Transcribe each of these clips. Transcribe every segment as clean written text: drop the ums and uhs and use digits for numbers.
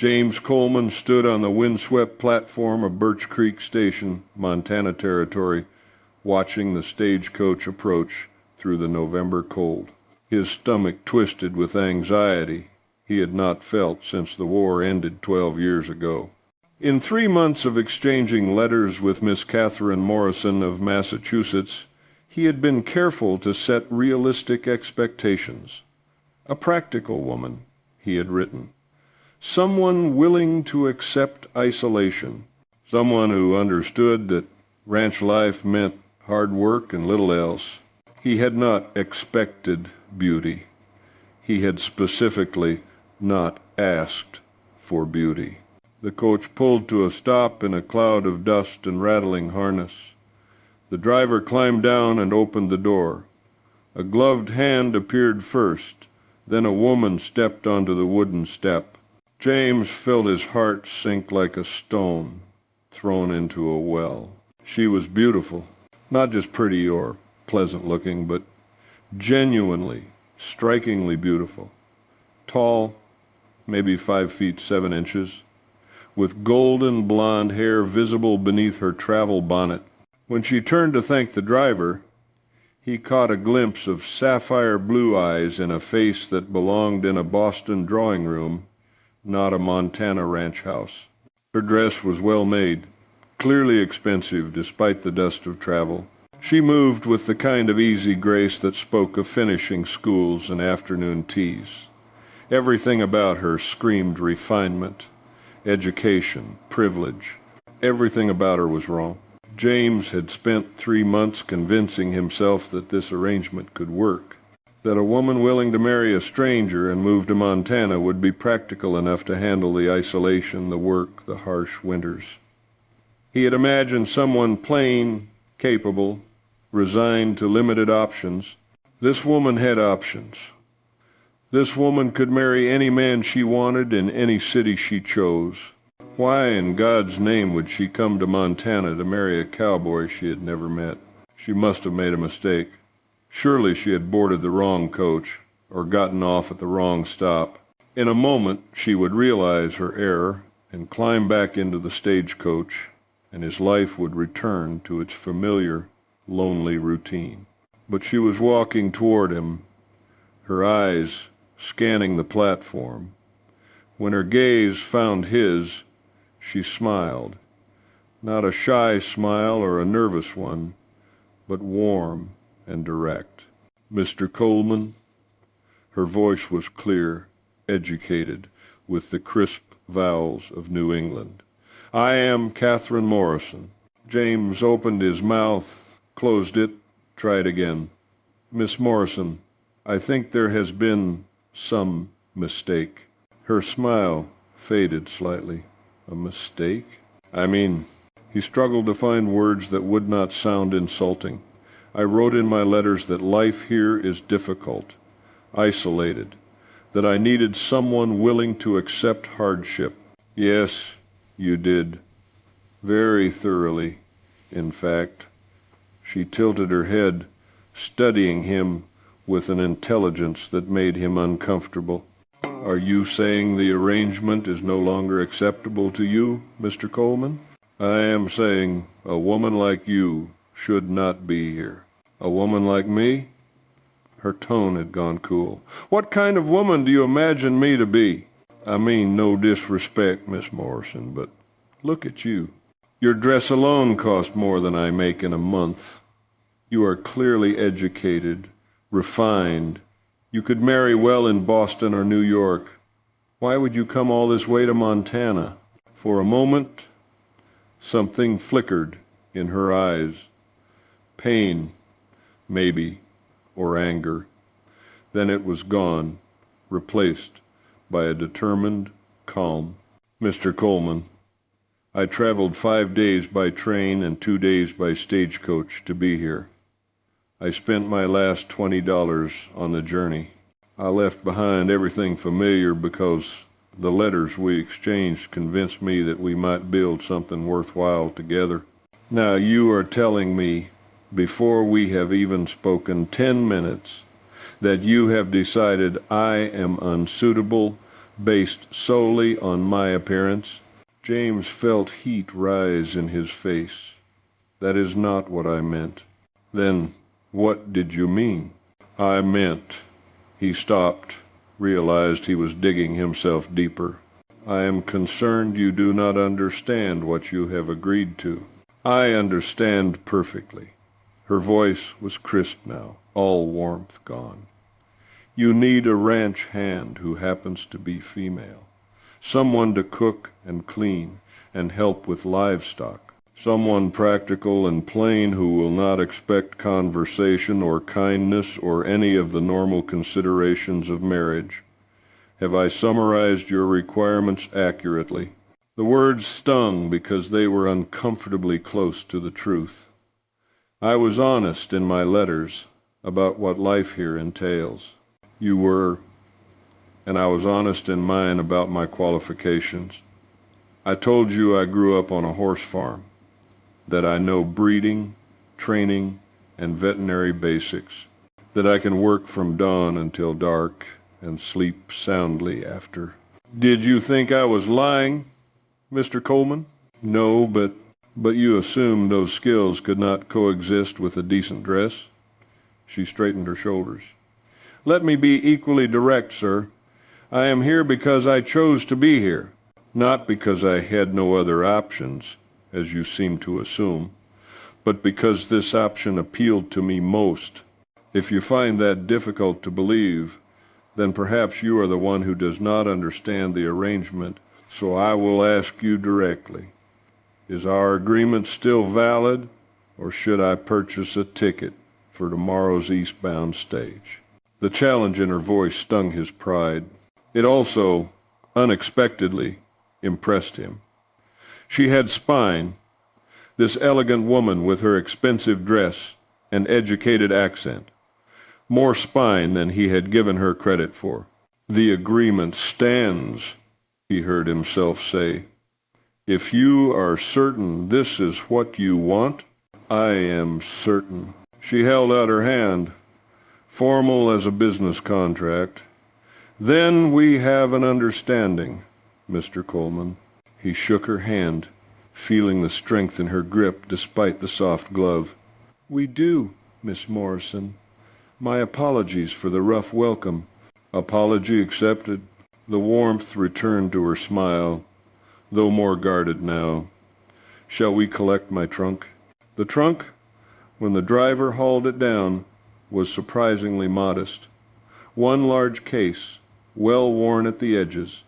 James Coleman stood on the windswept platform of Birch Creek Station, Montana Territory, watching the stagecoach approach through the November cold. His stomach twisted with anxiety he had not felt since the war ended 12 years ago. In 3 months of exchanging letters with Miss Catherine Morrison of Massachusetts, he had been careful to set realistic expectations. A practical woman, he had written. Someone willing to accept isolation. Someone who understood that ranch life meant hard work and little else. He had not expected beauty. He had specifically not asked for beauty. The coach pulled to a stop in a cloud of dust and rattling harness. The driver climbed down and opened the door. A gloved hand appeared first, then a woman stepped onto the wooden step. James felt his heart sink like a stone thrown into a well. She was beautiful, not just pretty or pleasant-looking, but genuinely, strikingly beautiful. Tall, maybe 5 feet 7 inches, with golden blonde hair visible beneath her travel bonnet. When she turned to thank the driver, he caught a glimpse of sapphire blue eyes in a face that belonged in a Boston drawing room, not a Montana ranch house. Her dress was well made, clearly expensive despite the dust of travel. She moved with the kind of easy grace that spoke of finishing schools and afternoon teas. Everything about her screamed refinement, education, privilege. Everything about her was wrong. James had spent 3 months convincing himself that this arrangement could work, that a woman willing to marry a stranger and move to Montana would be practical enough to handle the isolation, the work, the harsh winters. He had imagined someone plain, capable, resigned to limited options. This woman had options. This woman could marry any man she wanted in any city she chose. Why in God's name would she come to Montana to marry a cowboy she had never met? She must have made a mistake. Surely she had boarded the wrong coach or gotten off at the wrong stop. In a moment she would realize her error and climb back into the stagecoach, and his life would return to its familiar, lonely routine. But she was walking toward him, her eyes scanning the platform. When her gaze found his, she smiled. Not a shy smile or a nervous one, but warm and direct. "Mr. Coleman?" Her voice was clear, educated, with the crisp vowels of New England. "I am Catherine Morrison." James opened his mouth, closed it, tried again. "Miss Morrison, I think there has been some mistake." Her smile faded slightly. "A mistake? I mean..." He struggled to find words that would not sound insulting. "I wrote in my letters that life here is difficult, isolated, that I needed someone willing to accept hardship." "Yes, you did. Very thoroughly, in fact." She tilted her head, studying him with an intelligence that made him uncomfortable. "Are you saying the arrangement is no longer acceptable to you, Mr. Coleman?" "I am saying a woman like you should not be here." "A woman like me?" Her tone had gone cool. "What kind of woman do you imagine me to be?" "I mean no disrespect, Miss Morrison, but look at you. Your dress alone cost more than I make in a month. You are clearly educated, refined. You could marry well in Boston or New York. Why would you come all this way to Montana?" For a moment, something flickered in her eyes. Pain, maybe, or anger. Then it was gone, replaced by a determined calm. "Mr. Coleman, I traveled 5 days by train and 2 days by stagecoach to be here. I spent my last $20 on the journey. I left behind everything familiar because the letters we exchanged convinced me that we might build something worthwhile together. Now you are telling me, before we have even spoken 10 minutes, that you have decided I am unsuitable based solely on my appearance? James felt heat rise in his face. That is not what I meant. Then what did you mean? I meant... He stopped, realized he was digging himself deeper. I am concerned you do not understand what you have agreed to. I understand perfectly. Her voice was crisp now, all warmth gone. You need a ranch hand who happens to be female. Someone to cook and clean and help with livestock. Someone practical and plain who will not expect conversation or kindness or any of the normal considerations of marriage. Have I summarized your requirements accurately? The words stung because they were uncomfortably close to the truth. I was honest in my letters about what life here entails. You were, and I was honest in mine about my qualifications. I told you I grew up on a horse farm, that I know breeding, training, and veterinary basics, that I can work from dawn until dark and sleep soundly after. Did you think I was lying, Mr. Coleman? No, but you assumed those skills could not coexist with a decent dress? She straightened her shoulders. Let me be equally direct, sir. I am here because I chose to be here, not because I had no other options, as you seem to assume, but because this option appealed to me most. If you find that difficult to believe, then perhaps you are the one who does not understand the arrangement, so I will ask you directly. Is our agreement still valid, or should I purchase a ticket for tomorrow's eastbound stage? The challenge in her voice stung his pride. It also, unexpectedly, impressed him. She had spine, this elegant woman with her expensive dress and educated accent. More spine than he had given her credit for. The agreement stands, he heard himself say. If you are certain this is what you want, I am certain. She held out her hand, formal as a business contract. Then we have an understanding, Mr. Coleman. He shook her hand, feeling the strength in her grip despite the soft glove. We do, Miss Morrison. My apologies for the rough welcome. Apology accepted. The warmth returned to her smile, though more guarded now. Shall we collect my trunk? The trunk, when the driver hauled it down, was surprisingly modest. One large case, well worn at the edges,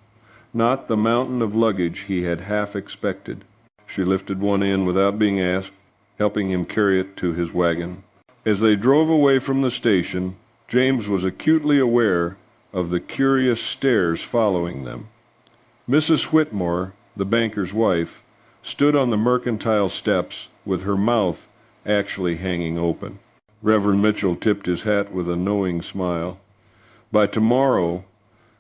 not the mountain of luggage he had half expected. She lifted one in without being asked, helping him carry it to his wagon. As they drove away from the station, James was acutely aware of the curious stares following them. Mrs. Whitmore, the banker's wife, stood on the mercantile steps with her mouth actually hanging open. Reverend Mitchell tipped his hat with a knowing smile. By tomorrow,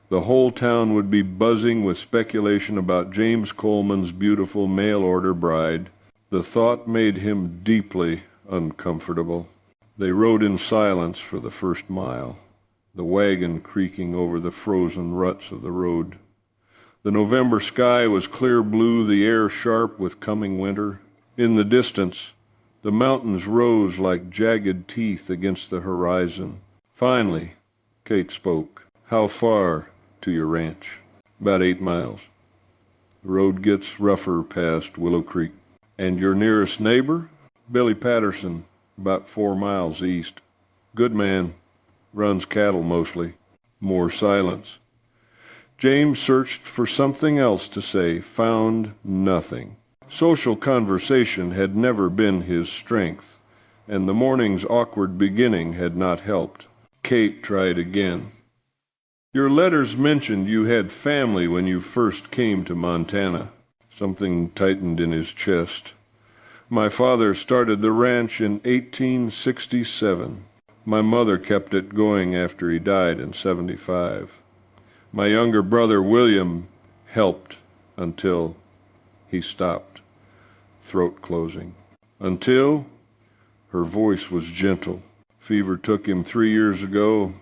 the whole town would be buzzing with speculation about James Coleman's beautiful mail-order bride. The thought made him deeply uncomfortable. They rode in silence for the first mile, the wagon creaking over the frozen ruts of the road. The November sky was clear blue, the air sharp with coming winter. In the distance, the mountains rose like jagged teeth against the horizon. Finally, Kate spoke. How far to your ranch? About 8 miles. The road gets rougher past Willow Creek. And your nearest neighbor? Billy Patterson, about 4 miles east. Good man, runs cattle mostly. More silence. James searched for something else to say, found nothing. Social conversation had never been his strength, and the morning's awkward beginning had not helped. Kate tried again. Your letters mentioned you had family when you first came to Montana. Something tightened in his chest. My father started the ranch in 1867. My mother kept it going after he died in 75. My younger brother William helped until he stopped, throat closing. Until, her voice was gentle. Fever took him 3 years ago,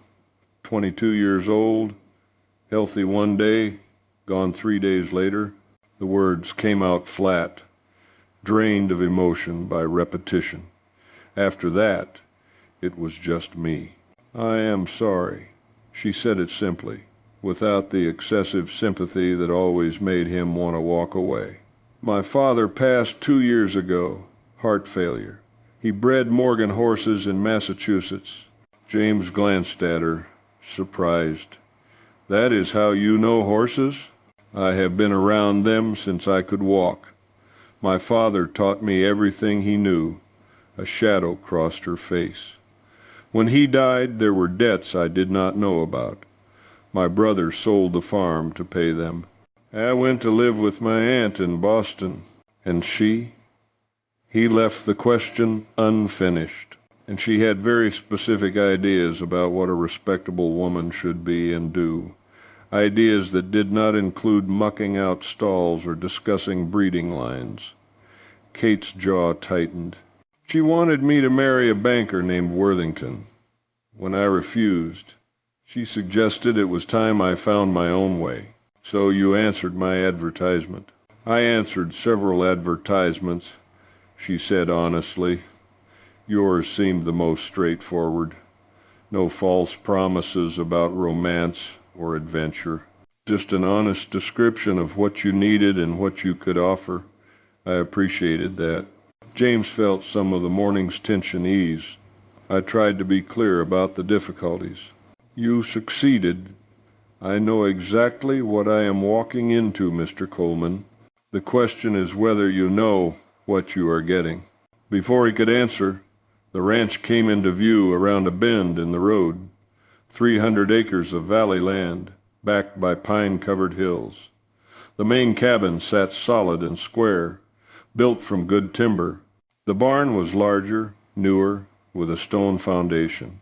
22 years old. Healthy one day, gone 3 days later. The words came out flat, drained of emotion by repetition. After that, it was just me. I am sorry. She said it simply, without the excessive sympathy that always made him want to walk away. My father passed 2 years ago, heart failure. He bred Morgan horses in Massachusetts. James glanced at her, surprised. That is how you know horses? I have been around them since I could walk. My father taught me everything he knew. A shadow crossed her face. When he died, there were debts I did not know about. My brother sold the farm to pay them. I went to live with my aunt in Boston. And she? He left the question unfinished, and she had very specific ideas about what a respectable woman should be and do. Ideas that did not include mucking out stalls or discussing breeding lines. Kate's jaw tightened. She wanted me to marry a banker named Worthington. When I refused, she suggested it was time I found my own way. So you answered my advertisement. I answered several advertisements, she said honestly. Yours seemed the most straightforward. No false promises about romance or adventure. Just an honest description of what you needed and what you could offer. I appreciated that. James felt some of the morning's tension ease. I tried to be clear about the difficulties. You succeeded. I know exactly what I am walking into, Mr. Coleman. The question is whether you know what you are getting. Before he could answer, the ranch came into view around a bend in the road. 300 acres of valley land, backed by pine-covered hills. The main cabin sat solid and square, built from good timber. The barn was larger, newer, with a stone foundation.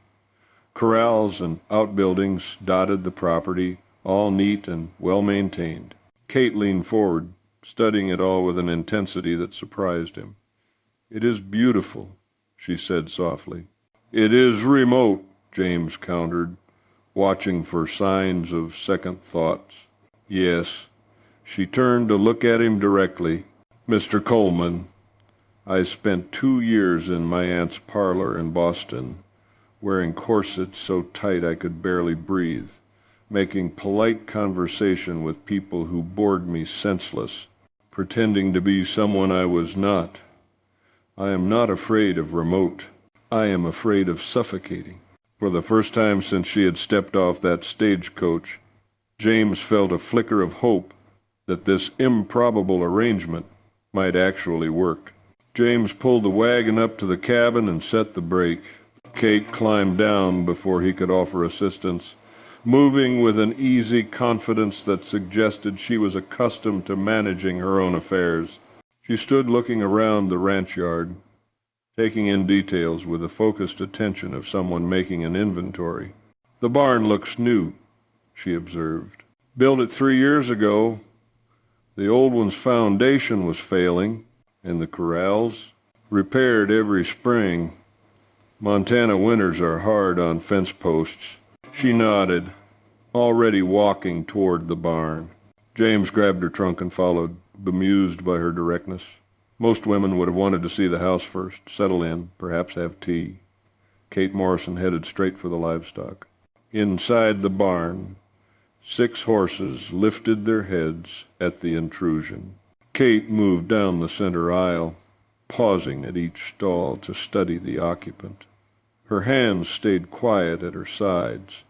Corrals and outbuildings dotted the property, all neat and well-maintained. Kate leaned forward, studying it all with an intensity that surprised him. It is beautiful, she said softly. It is remote, James countered, watching for signs of second thoughts. Yes. She turned to look at him directly. Mr. Coleman, I spent 2 years in my aunt's parlor in Boston, wearing corsets so tight I could barely breathe, making polite conversation with people who bored me senseless, pretending to be someone I was not. I am not afraid of remote. I am afraid of suffocating. For the first time since she had stepped off that stagecoach, James felt a flicker of hope that this improbable arrangement might actually work. James pulled the wagon up to the cabin and set the brake. Kate climbed down before he could offer assistance, moving with an easy confidence that suggested she was accustomed to managing her own affairs. She stood looking around the ranch yard, taking in details with the focused attention of someone making an inventory. The barn looks new, she observed. Built it 3 years ago. The old one's foundation was failing, and the corrals repaired every spring. Montana winters are hard on fence posts. She nodded, already walking toward the barn. James grabbed her trunk and followed, bemused by her directness. Most women would have wanted to see the house first, settle in, perhaps have tea. Kate Morrison headed straight for the livestock. Inside the barn, 6 horses lifted their heads at the intrusion. Kate moved down the center aisle, pausing at each stall to study the occupant. Her hands stayed quiet at her sides,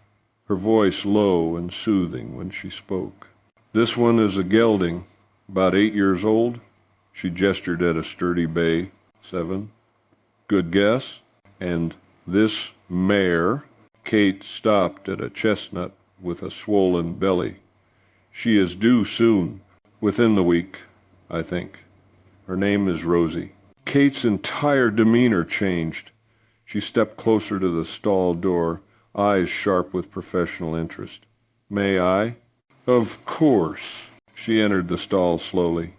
her voice low and soothing when she spoke. This one is a gelding, about 8 years old. She gestured at a sturdy bay. 7. Good guess. And this mare. Kate stopped at a chestnut with a swollen belly. She is due soon, within the week, I think. Her name is Rosie. Kate's entire demeanor changed. She stepped closer to the stall door, eyes sharp with professional interest. May I? Of course. She entered the stall slowly,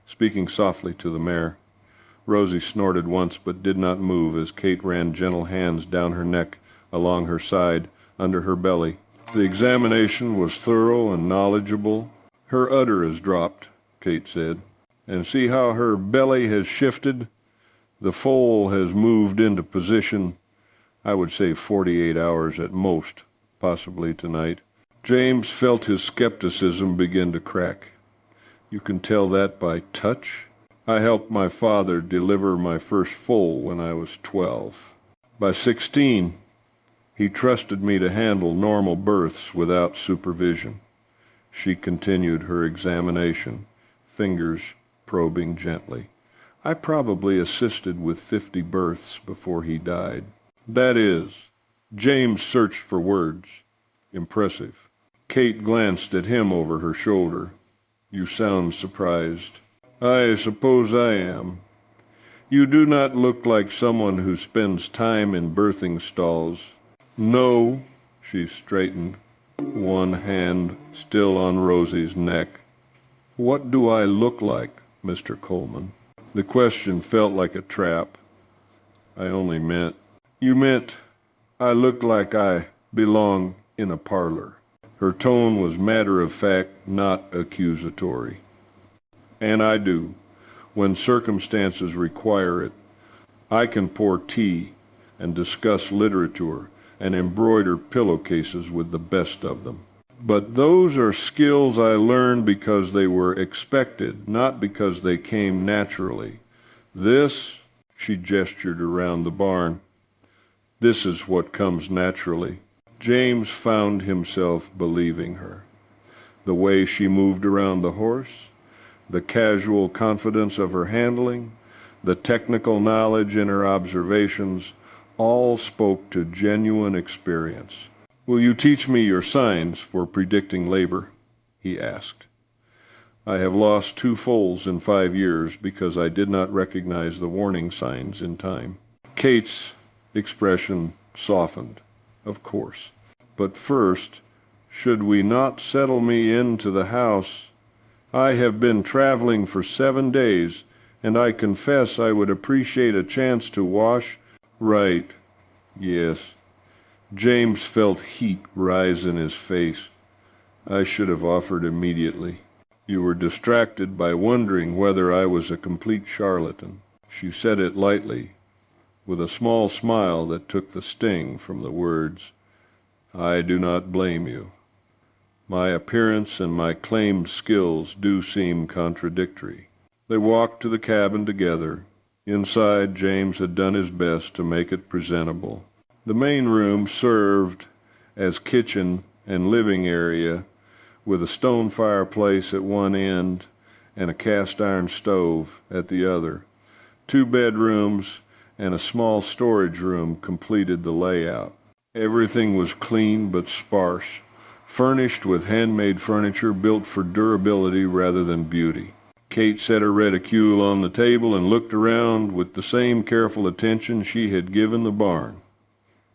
speaking softly to the mare. Rosie snorted once but did not move as Kate ran gentle hands down her neck, along her side, under her belly. The examination was thorough and knowledgeable. Her udder has dropped, Kate said. And see how her belly has shifted? The foal has moved into position, I would say 48 hours at most, possibly tonight. James felt his skepticism begin to crack. You can tell that by touch? I helped my father deliver my first foal when I was 12. By 16, he trusted me to handle normal births without supervision. She continued her examination, fingers probing gently. I probably assisted with 50 births before he died. That is, James searched for words. Impressive. Kate glanced at him over her shoulder. You sound surprised. I suppose I am. You do not look like someone who spends time in birthing stalls. No, she straightened, one hand still on Rosie's neck. What do I look like, Mr. Coleman? The question felt like a trap. I only meant, you meant I look like I belong in a parlor. Her tone was matter-of-fact, not accusatory. And I do, when circumstances require it. I can pour tea and discuss literature and embroider pillowcases with the best of them. But those are skills I learned because they were expected, not because they came naturally. This, she gestured around the barn, this is what comes naturally. James found himself believing her. The way she moved around the horse, the casual confidence of her handling, the technical knowledge in her observations, all spoke to genuine experience. Will you teach me your signs for predicting labor? He asked. I have lost 2 foals in 5 years because I did not recognize the warning signs in time. Kate's expression softened. Of course. But first, should we not settle me into the house? I have been traveling for 7 days, and I confess I would appreciate a chance to wash. Right. Yes. James felt heat rise in his face. I should have offered immediately. You were distracted by wondering whether I was a complete charlatan. She said it lightly, with a small smile that took the sting from the words. I do not blame you. My appearance and my claimed skills do seem contradictory. They walked to the cabin together. Inside, James had done his best to make it presentable. The main room served as kitchen and living area, with a stone fireplace at one end and a cast-iron stove at the other. 2 bedrooms and a small storage room completed the layout. Everything was clean but sparse, furnished with handmade furniture built for durability rather than beauty. Kate set her reticule on the table and looked around with the same careful attention she had given the barn.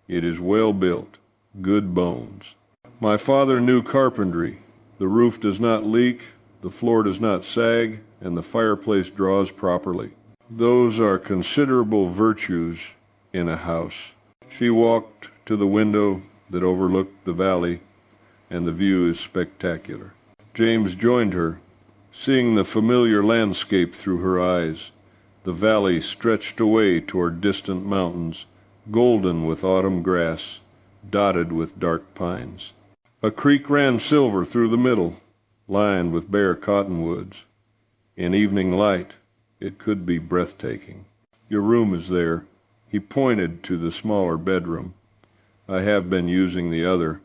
It is well built, good bones. My father knew carpentry. The roof does not leak, the floor does not sag, and the fireplace draws properly. Those are considerable virtues in a house. She walked to the window that overlooked the valley, and the view is spectacular. James joined her, seeing the familiar landscape through her eyes. The valley stretched away toward distant mountains, golden with autumn grass, dotted with dark pines. A creek ran silver through the middle, lined with bare cottonwoods. In evening light, it could be breathtaking. Your room is there. He pointed to the smaller bedroom. I have been using the other.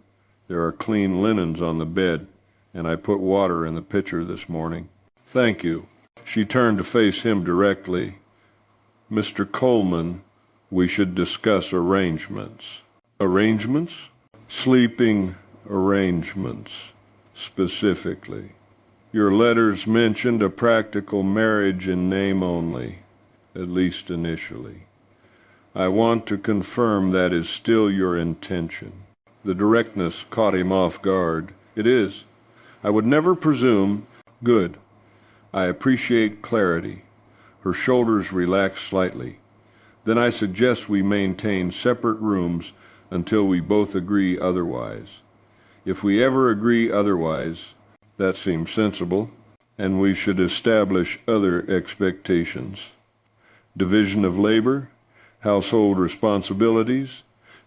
There are clean linens on the bed, and I put water in the pitcher this morning. Thank you. She turned to face him directly. Mr. Coleman, we should discuss arrangements. Arrangements? Sleeping arrangements, specifically. Your letters mentioned a practical marriage in name only, at least initially. I want to confirm that is still your intention. The directness caught him off guard. It is. I would never presume. Good. I appreciate clarity. Her shoulders relaxed slightly. Then I suggest we maintain separate rooms until we both agree otherwise. If we ever agree otherwise, that seems sensible, and we should establish other expectations. Division of labor, household responsibilities,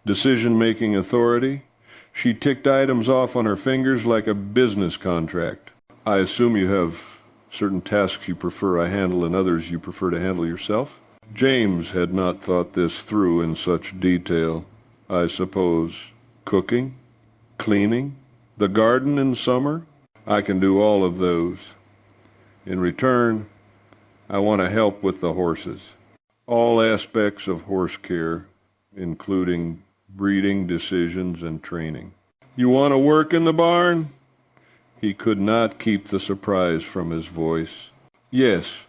decision-making authority. She ticked items off on her fingers like a business contract. I assume you have certain tasks you prefer I handle and others you prefer to handle yourself? James had not thought this through in such detail. I suppose cooking, cleaning, the garden in summer? I can do all of those. In return, I want to help with the horses. All aspects of horse care, including breeding decisions and training. You want to work in the barn? He could not keep the surprise from his voice. Yes,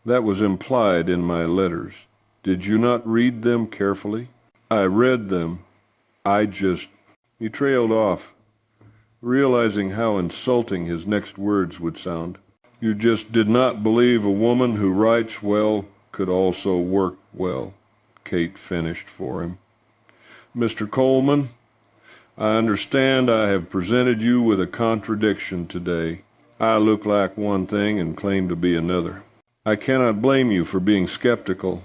that was implied in my letters. Did you not read them carefully? I read them. He trailed off, realizing how insulting his next words would sound. You just did not believe a woman who writes well could also work well, Kate finished for him. Mr. Coleman, I understand I have presented you with a contradiction today. I look like one thing and claim to be another. I cannot blame you for being skeptical.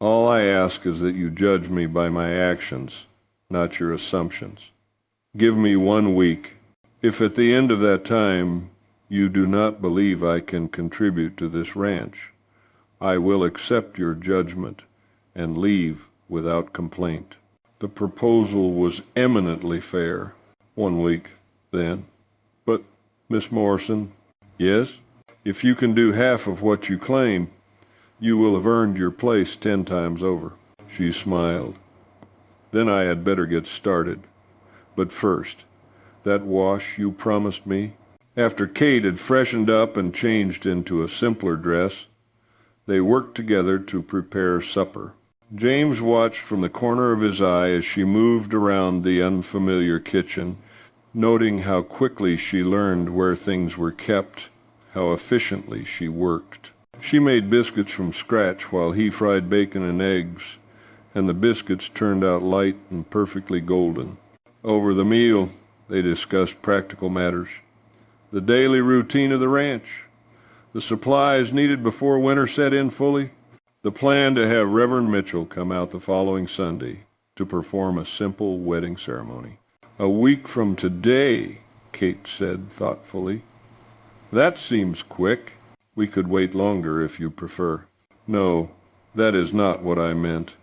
All I ask is that you judge me by my actions, not your assumptions. Give me 1 week. If at the end of that time you do not believe I can contribute to this ranch, I will accept your judgment and leave without complaint. The proposal was eminently fair. 1 week, then. But, Miss Morrison, yes? If you can do half of what you claim, you will have earned your place 10 times over. She smiled. Then I had better get started. But first, that wash you promised me? After Kate had freshened up and changed into a simpler dress, they worked together to prepare supper. James watched from the corner of his eye as she moved around the unfamiliar kitchen, noting how quickly she learned where things were kept, how efficiently she worked. She made biscuits from scratch while he fried bacon and eggs, and the biscuits turned out light and perfectly golden. Over the meal, they discussed practical matters, the daily routine of the ranch, the supplies needed before winter set in fully, the plan to have Reverend Mitchell come out the following Sunday to perform a simple wedding ceremony. A week from today, Kate said thoughtfully. That seems quick. We could wait longer if you prefer. No, that is not what I meant.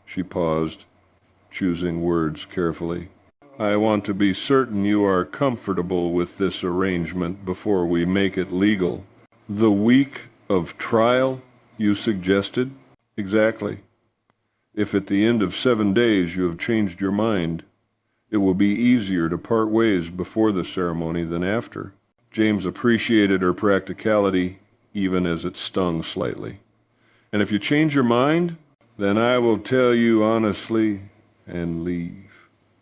She paused, choosing words carefully. I want to be certain you are comfortable with this arrangement before we make it legal. The week of trial, you suggested? Exactly. If at the end of 7 days you have changed your mind, it will be easier to part ways before the ceremony than after. James appreciated her practicality, even as it stung slightly. And if you change your mind, then I will tell you honestly and leave.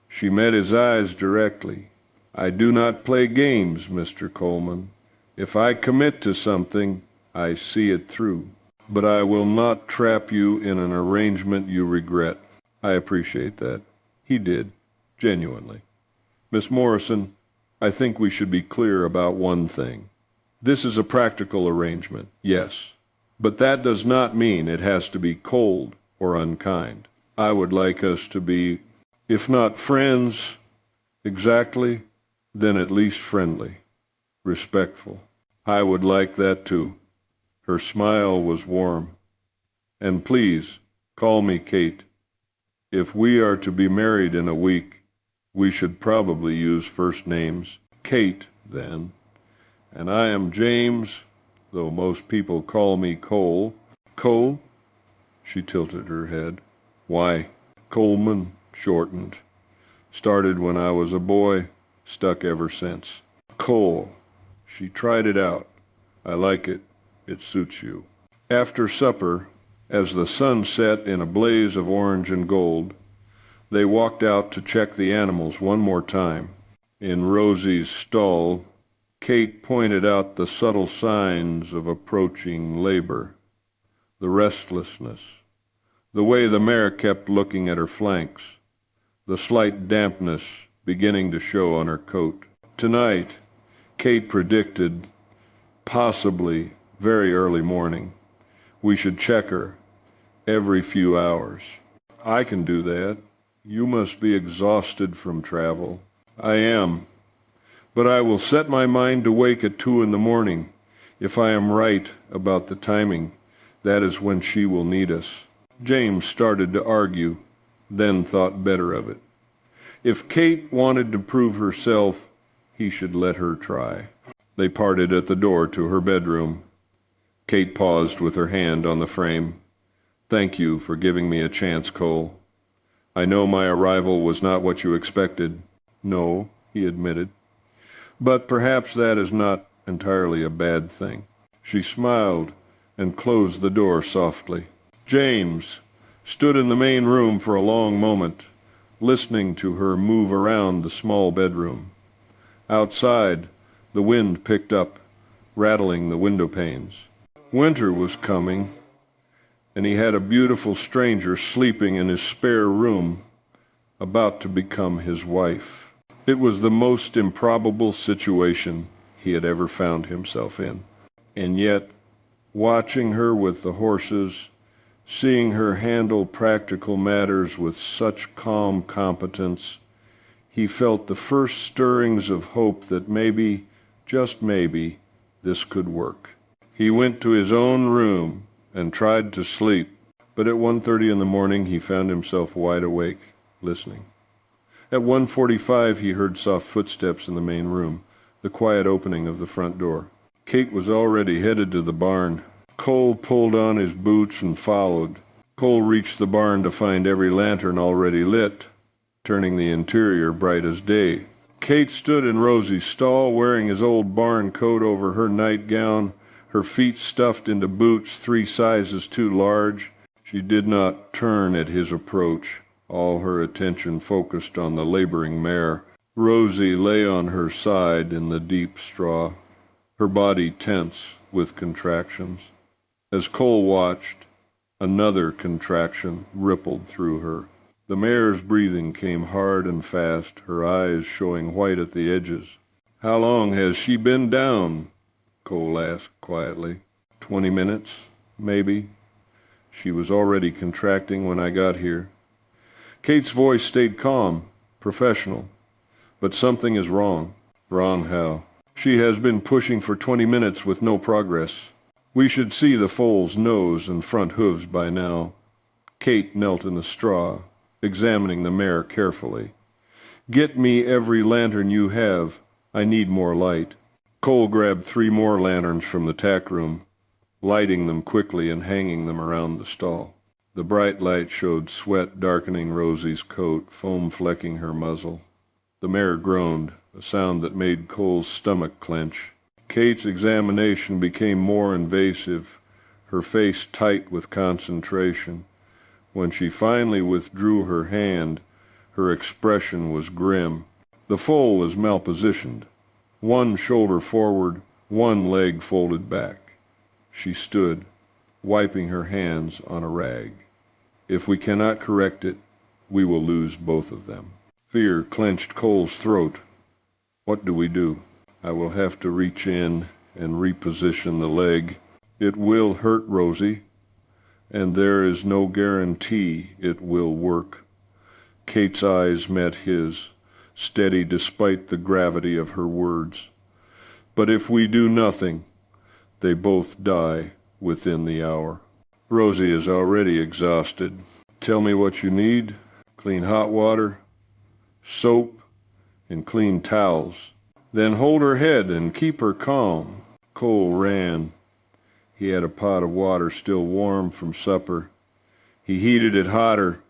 She met his eyes directly. I do not play games, Mr. Coleman. If I commit to something, I see it through. But I will not trap you in an arrangement you regret. I appreciate that. He did, genuinely. Miss Morrison, I think we should be clear about one thing. This is a practical arrangement, yes. But that does not mean it has to be cold or unkind. I would like us to be, if not friends exactly, then at least friendly, respectful. I would like that too. Her smile was warm. And please, call me Kate. If we are to be married in a week, we should probably use first names. Kate, then. And I am James, though most people call me Cole. Cole? She tilted her head. Why? Coleman, shortened. Started when I was a boy, stuck ever since. Cole. She tried it out. I like it. It suits you. After supper, as the sun set in a blaze of orange and gold, they walked out to check the animals one more time. In Rosie's stall, Kate pointed out the subtle signs of approaching labor, the restlessness, the way the mare kept looking at her flanks, the slight dampness beginning to show on her coat. Tonight, Kate predicted, possibly very early morning. We should check her every few hours. I can do that. You must be exhausted from travel. I am. But I will set my mind to wake at 2 in the morning. If I am right about the timing, that is when she will need us. James started to argue, then thought better of it. If Kate wanted to prove herself, he should let her try. They parted at the door to her bedroom. Kate paused with her hand on the frame. Thank you for giving me a chance, Cole. I know my arrival was not what you expected. No, he admitted. But perhaps that is not entirely a bad thing. She smiled and closed the door softly. James stood in the main room for a long moment, listening to her move around the small bedroom. Outside, the wind picked up, rattling the window panes. Winter was coming, and he had a beautiful stranger sleeping in his spare room, about to become his wife. It was the most improbable situation he had ever found himself in. And yet, watching her with the horses, seeing her handle practical matters with such calm competence, he felt the first stirrings of hope that maybe, just maybe, this could work. He went to his own room and tried to sleep, but at 1:30 in the morning he found himself wide awake, listening. At 1:45 he heard soft footsteps in the main room, the quiet opening of the front door. Kate was already headed to the barn. Cole pulled on his boots and followed. Cole reached the barn to find every lantern already lit, turning the interior bright as day. Kate stood in Rosie's stall, wearing his old barn coat over her nightgown, her feet stuffed into boots 3 sizes too large. She did not turn at his approach, all her attention focused on the laboring mare. Rosie lay on her side in the deep straw, her body tense with contractions. As Cole watched, another contraction rippled through her. The mare's breathing came hard and fast, her eyes showing white at the edges. "How long has she been down?" Cole asked quietly. 20 minutes, maybe. She was already contracting when I got here. Kate's voice stayed calm, professional. But something is wrong. Wrong how? She has been pushing for 20 minutes with no progress. We should see the foal's nose and front hooves by now. Kate knelt in the straw, examining the mare carefully. "Get me every lantern you have. I need more light." Cole grabbed 3 more lanterns from the tack room, lighting them quickly and hanging them around the stall. The bright light showed sweat darkening Rosie's coat, foam flecking her muzzle. The mare groaned, a sound that made Cole's stomach clench. Kate's examination became more invasive, her face tight with concentration. When she finally withdrew her hand, her expression was grim. The foal was malpositioned. One shoulder forward, one leg folded back. She stood, wiping her hands on a rag. If we cannot correct it, we will lose both of them. Fear clenched Cole's throat. What do we do? I will have to reach in and reposition the leg. It will hurt Rosie, and there is no guarantee it will work. Kate's eyes met his, steady despite the gravity of her words. But if we do nothing, they both die within the hour. Rosie is already exhausted. Tell me what you need. Clean hot water, soap, and clean towels. Then hold her head and keep her calm. Cole ran. He had a pot of water still warm from supper. He heated it hotter,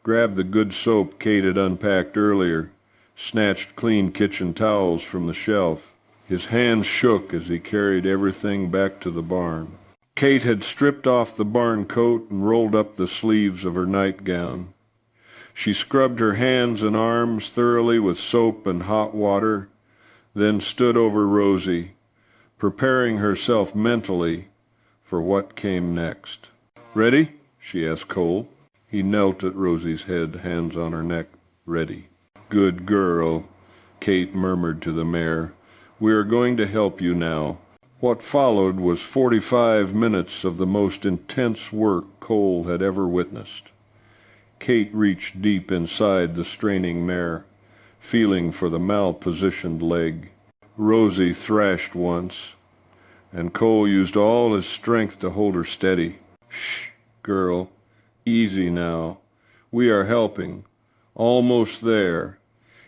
grabbed the good soap Kate had unpacked earlier, snatched clean kitchen towels from the shelf. His hands shook as he carried everything back to the barn. Kate had stripped off the barn coat and rolled up the sleeves of her nightgown. She scrubbed her hands and arms thoroughly with soap and hot water, then stood over Rosie, preparing herself mentally for what came next. "Ready?" she asked Cole. He knelt at Rosie's head, hands on her neck. ready. "Good girl," Kate murmured to the mare. "We are going to help you now." What followed was 45 minutes of the most intense work Cole had ever witnessed. Kate reached deep inside the straining mare, feeling for the malpositioned leg. Rosie thrashed once, and Cole used all his strength to hold her steady. "Shh, girl. Easy now. We are helping. Almost there."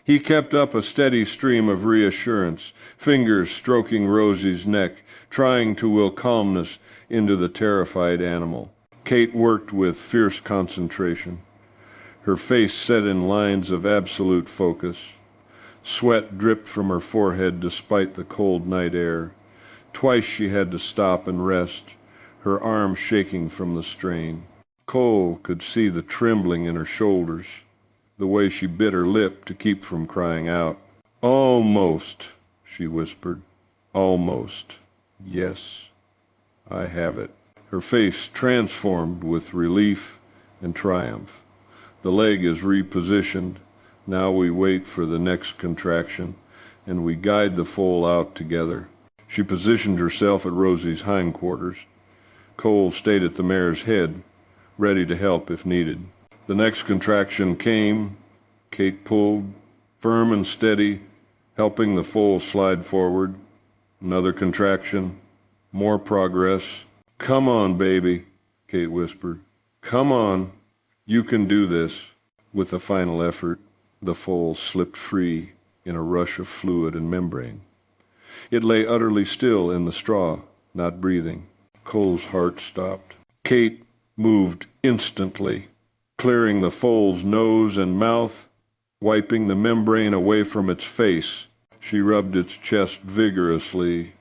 He kept up a steady stream of reassurance, fingers stroking Rosie's neck, trying to will calmness into the terrified animal. Kate worked with fierce concentration, her face set in lines of absolute focus. Sweat dripped from her forehead despite the cold night air. Twice she had to stop and rest, her arm shaking from the strain. Cole could see the trembling in her shoulders, the way she bit her lip to keep from crying out. "Almost," she whispered. "Almost. Yes, I have it." Her face transformed with relief and triumph. "The leg is repositioned. Now we wait for the next contraction, and we guide the foal out together." She positioned herself at Rosie's hindquarters. Cole stayed at the mare's head, ready to help if needed. The next contraction came. Kate pulled, firm and steady, helping the foal slide forward. Another contraction. More progress. "Come on, baby," Kate whispered. "Come on. You can do this." With a final effort, the foal slipped free in a rush of fluid and membrane. It lay utterly still in the straw, not breathing. Cole's heart stopped. Kate moved instantly, clearing the foal's nose and mouth, wiping the membrane away from its face. She rubbed its chest vigorously,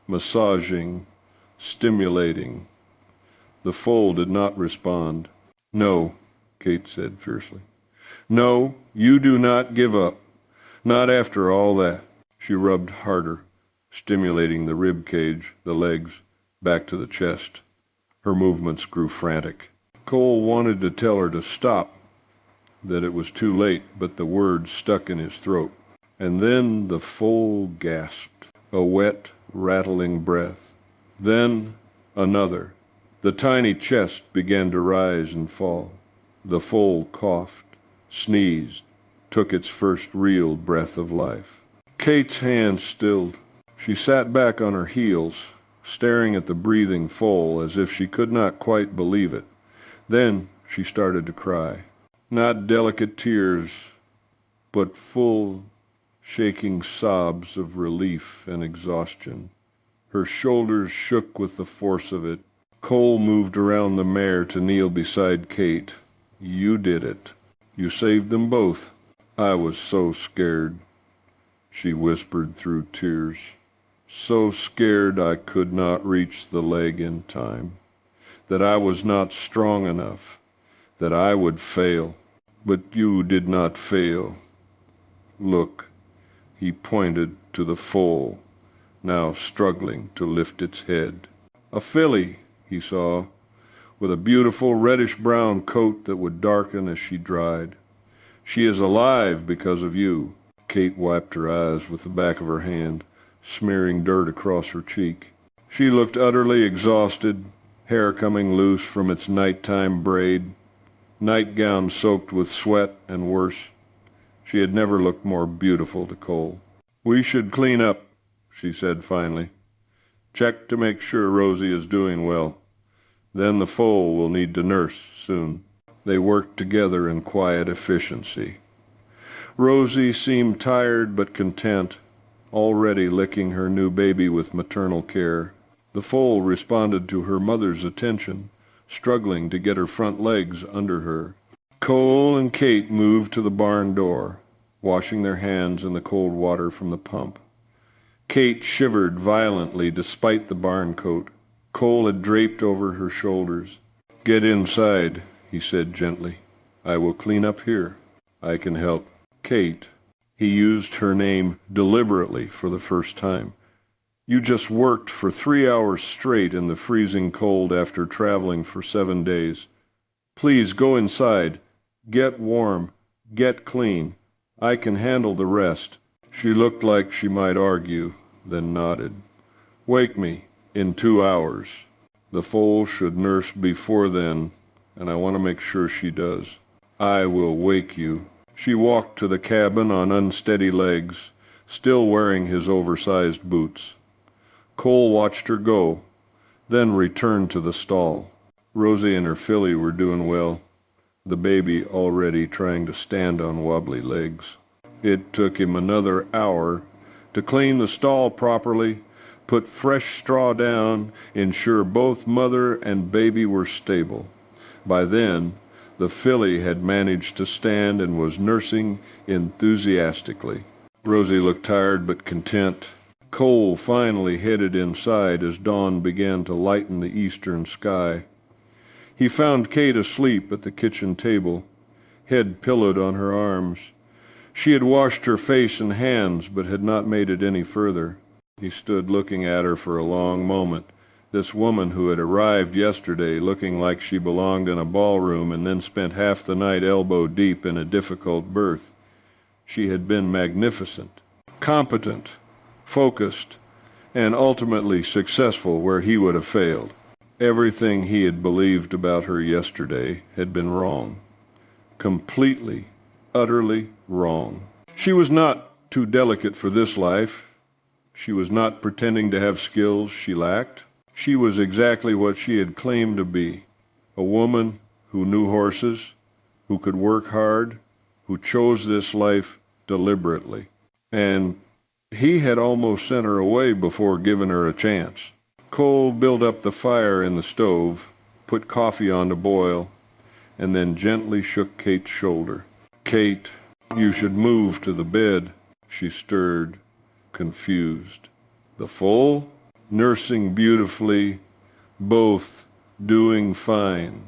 massaging, stimulating. The foal did not respond. "No," Kate said fiercely. "No, you do not give up. Not after all that." She rubbed harder, stimulating the rib cage, the legs, back to the chest. Her movements grew frantic. Cole wanted to tell her to stop, that it was too late, but the words stuck in his throat. And then the foal gasped, a wet, rattling breath. Then another. The tiny chest began to rise and fall. The foal coughed, sneezed, took its first real breath of life. Kate's hand stilled. She sat back on her heels, staring at the breathing foal as if she could not quite believe it. Then she started to cry. Not delicate tears, but full, shaking sobs of relief and exhaustion. Her shoulders shook with the force of it. Cole moved around the mare to kneel beside Kate. "You did it. You saved them both." "I was so scared," she whispered through tears. "So scared I could not reach the leg in time, that I was not strong enough, that I would fail. But you did not fail. Look," he pointed to the foal, now struggling to lift its head. A filly, he saw, with a beautiful reddish-brown coat that would darken as she dried. "She is alive because of you." Kate wiped her eyes with the back of her hand, smearing dirt across her cheek. She looked utterly exhausted, hair coming loose from its nighttime braid, nightgown soaked with sweat, and worse. She had never looked more beautiful to Cole. "We should clean up," she said finally. "Check to make sure Rosie is doing well. Then the foal will need to nurse soon." They worked together in quiet efficiency. Rosie seemed tired but content, already licking her new baby with maternal care. The foal responded to her mother's attention, struggling to get her front legs under her. Cole and Kate moved to the barn door, washing their hands in the cold water from the pump. Kate shivered violently despite the barn coat. Cole had draped over her shoulders. "Get inside," he said gently. "I will clean up here. I can help." "Kate," he used her name deliberately for the first time, "you just worked for 3 hours straight in the freezing cold after traveling for 7 days. Please go inside. Get warm. Get clean. I can handle the rest." She looked like she might argue, then nodded. "Wake me in 2 hours. The foal should nurse before then, and I want to make sure she does. I will wake you." She walked to the cabin on unsteady legs, still wearing his oversized boots. Cole watched her go, then returned to the stall. Rosie and her filly were doing well, the baby already trying to stand on wobbly legs. It took him another hour to clean the stall properly, put fresh straw down, ensure both mother and baby were stable. By then, the filly had managed to stand and was nursing enthusiastically. Rosie looked tired but content. Cole finally headed inside as dawn began to lighten the eastern sky. He found Kate asleep at the kitchen table, head pillowed on her arms. She had washed her face and hands, but had not made it any further. He stood looking at her for a long moment. This woman who had arrived yesterday looking like she belonged in a ballroom and then spent half the night elbow deep in a difficult berth. She had been magnificent, competent, focused, and ultimately successful where he would have failed. Everything he had believed about her yesterday had been wrong. Completely, utterly wrong. She was not too delicate for this life. She was not pretending to have skills she lacked. She was exactly what she had claimed to be, a woman who knew horses, who could work hard, who chose this life deliberately. And he had almost sent her away before giving her a chance. Cole built up the fire in the stove, put coffee on to boil, and then gently shook Kate's shoulder. "Kate, you should move to the bed." She stirred, confused. The foal? Nursing beautifully, both doing fine.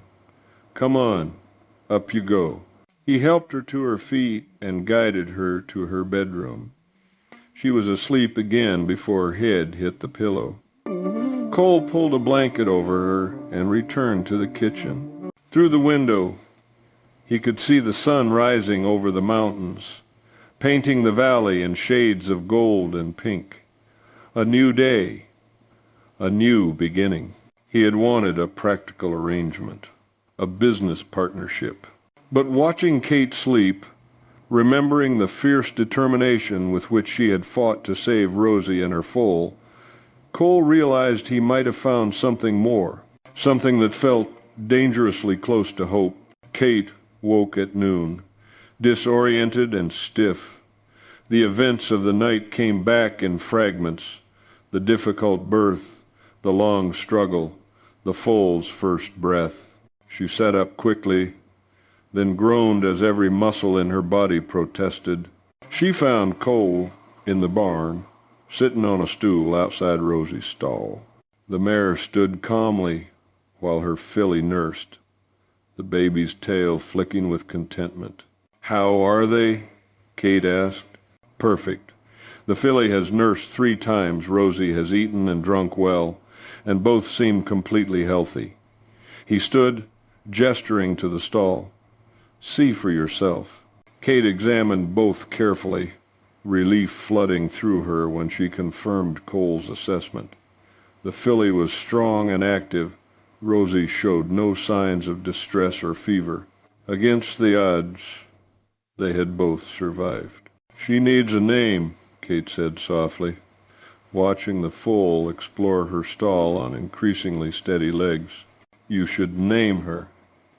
"Come on, up you go." He helped her to her feet and guided her to her bedroom. She was asleep again before her head hit the pillow. Cole pulled a blanket over her and returned to the kitchen. Through the window, he could see the sun rising over the mountains, painting the valley in shades of gold and pink. A new day, a new beginning. He had wanted a practical arrangement, a business partnership. But watching Kate sleep, remembering the fierce determination with which she had fought to save Rosie and her foal, Cole realized he might have found something more, something that felt dangerously close to hope. Kate woke at noon, disoriented and stiff. The events of the night came back in fragments: the difficult birth, the long struggle, the foal's first breath. She sat up quickly, then groaned as every muscle in her body protested. She found Cole in the barn, sitting on a stool outside Rosie's stall. The mare stood calmly while her filly nursed, the baby's tail flicking with contentment. "How are they?" Kate asked. "Perfect. The filly has nursed 3 times, Rosie has eaten and drunk well, and both seem completely healthy." He stood, gesturing to the stall. "See for yourself." Kate examined both carefully, relief flooding through her when she confirmed Cole's assessment. The filly was strong and active. Rosie showed no signs of distress or fever. Against the odds, they had both survived. "She needs a name," Kate said softly, watching the foal explore her stall on increasingly steady legs. "You should name her.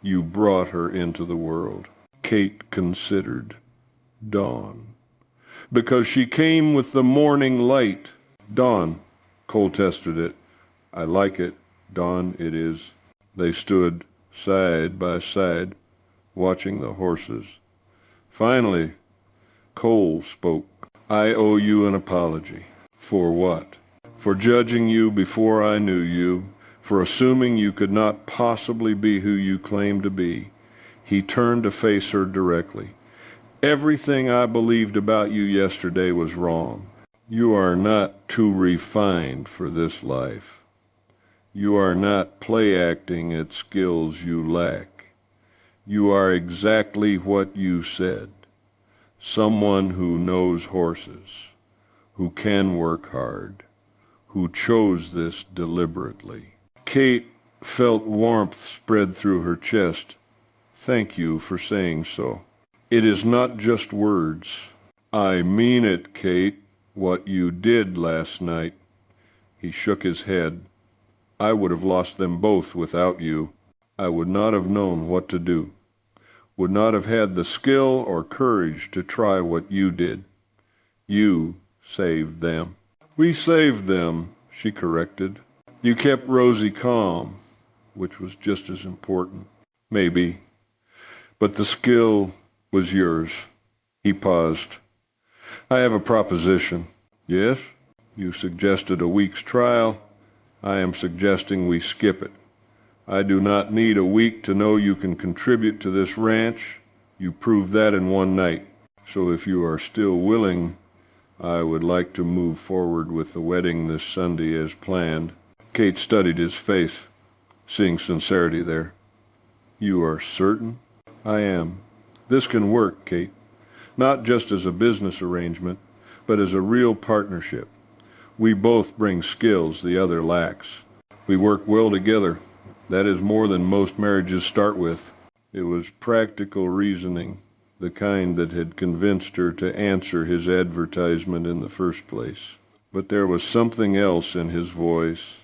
You brought her into the world." Kate considered. Dawn. "Because she came with the morning light." "Dawn." Cole tested it. "I like it. Dawn it is." They stood side by side, watching the horses. Finally, Cole spoke. "I owe you an apology." "For what?" "For judging you before I knew you, for assuming you could not possibly be who you claimed to be." He turned to face her directly. "Everything I believed about you yesterday was wrong. You are not too refined for this life. You are not play-acting at skills you lack. You are exactly what you said. Someone who knows horses, who can work hard, who chose this deliberately. Kate felt warmth spread through her chest. Thank you for saying so. It is not just words. I mean it, Kate, what you did last night. He shook his head. I would have lost them both without you. I would not have known what to do. Would not have had the skill or courage to try what you did. You saved them. We saved them, she corrected. You kept Rosie calm, which was just as important. Maybe. But the skill was yours. He paused. I have a proposition. Yes? You suggested a week's trial. I am suggesting we skip it. I do not need a week to know you can contribute to this ranch. You proved that in one night. So if you are still willing, I would like to move forward with the wedding this Sunday as planned. Kate studied his face, seeing sincerity there. You are certain? I am. This can work, Kate. Not just as a business arrangement, but as a real partnership. We both bring skills the other lacks. We work well together. That is more than most marriages start with. It was practical reasoning, the kind that had convinced her to answer his advertisement in the first place. But there was something else in his voice,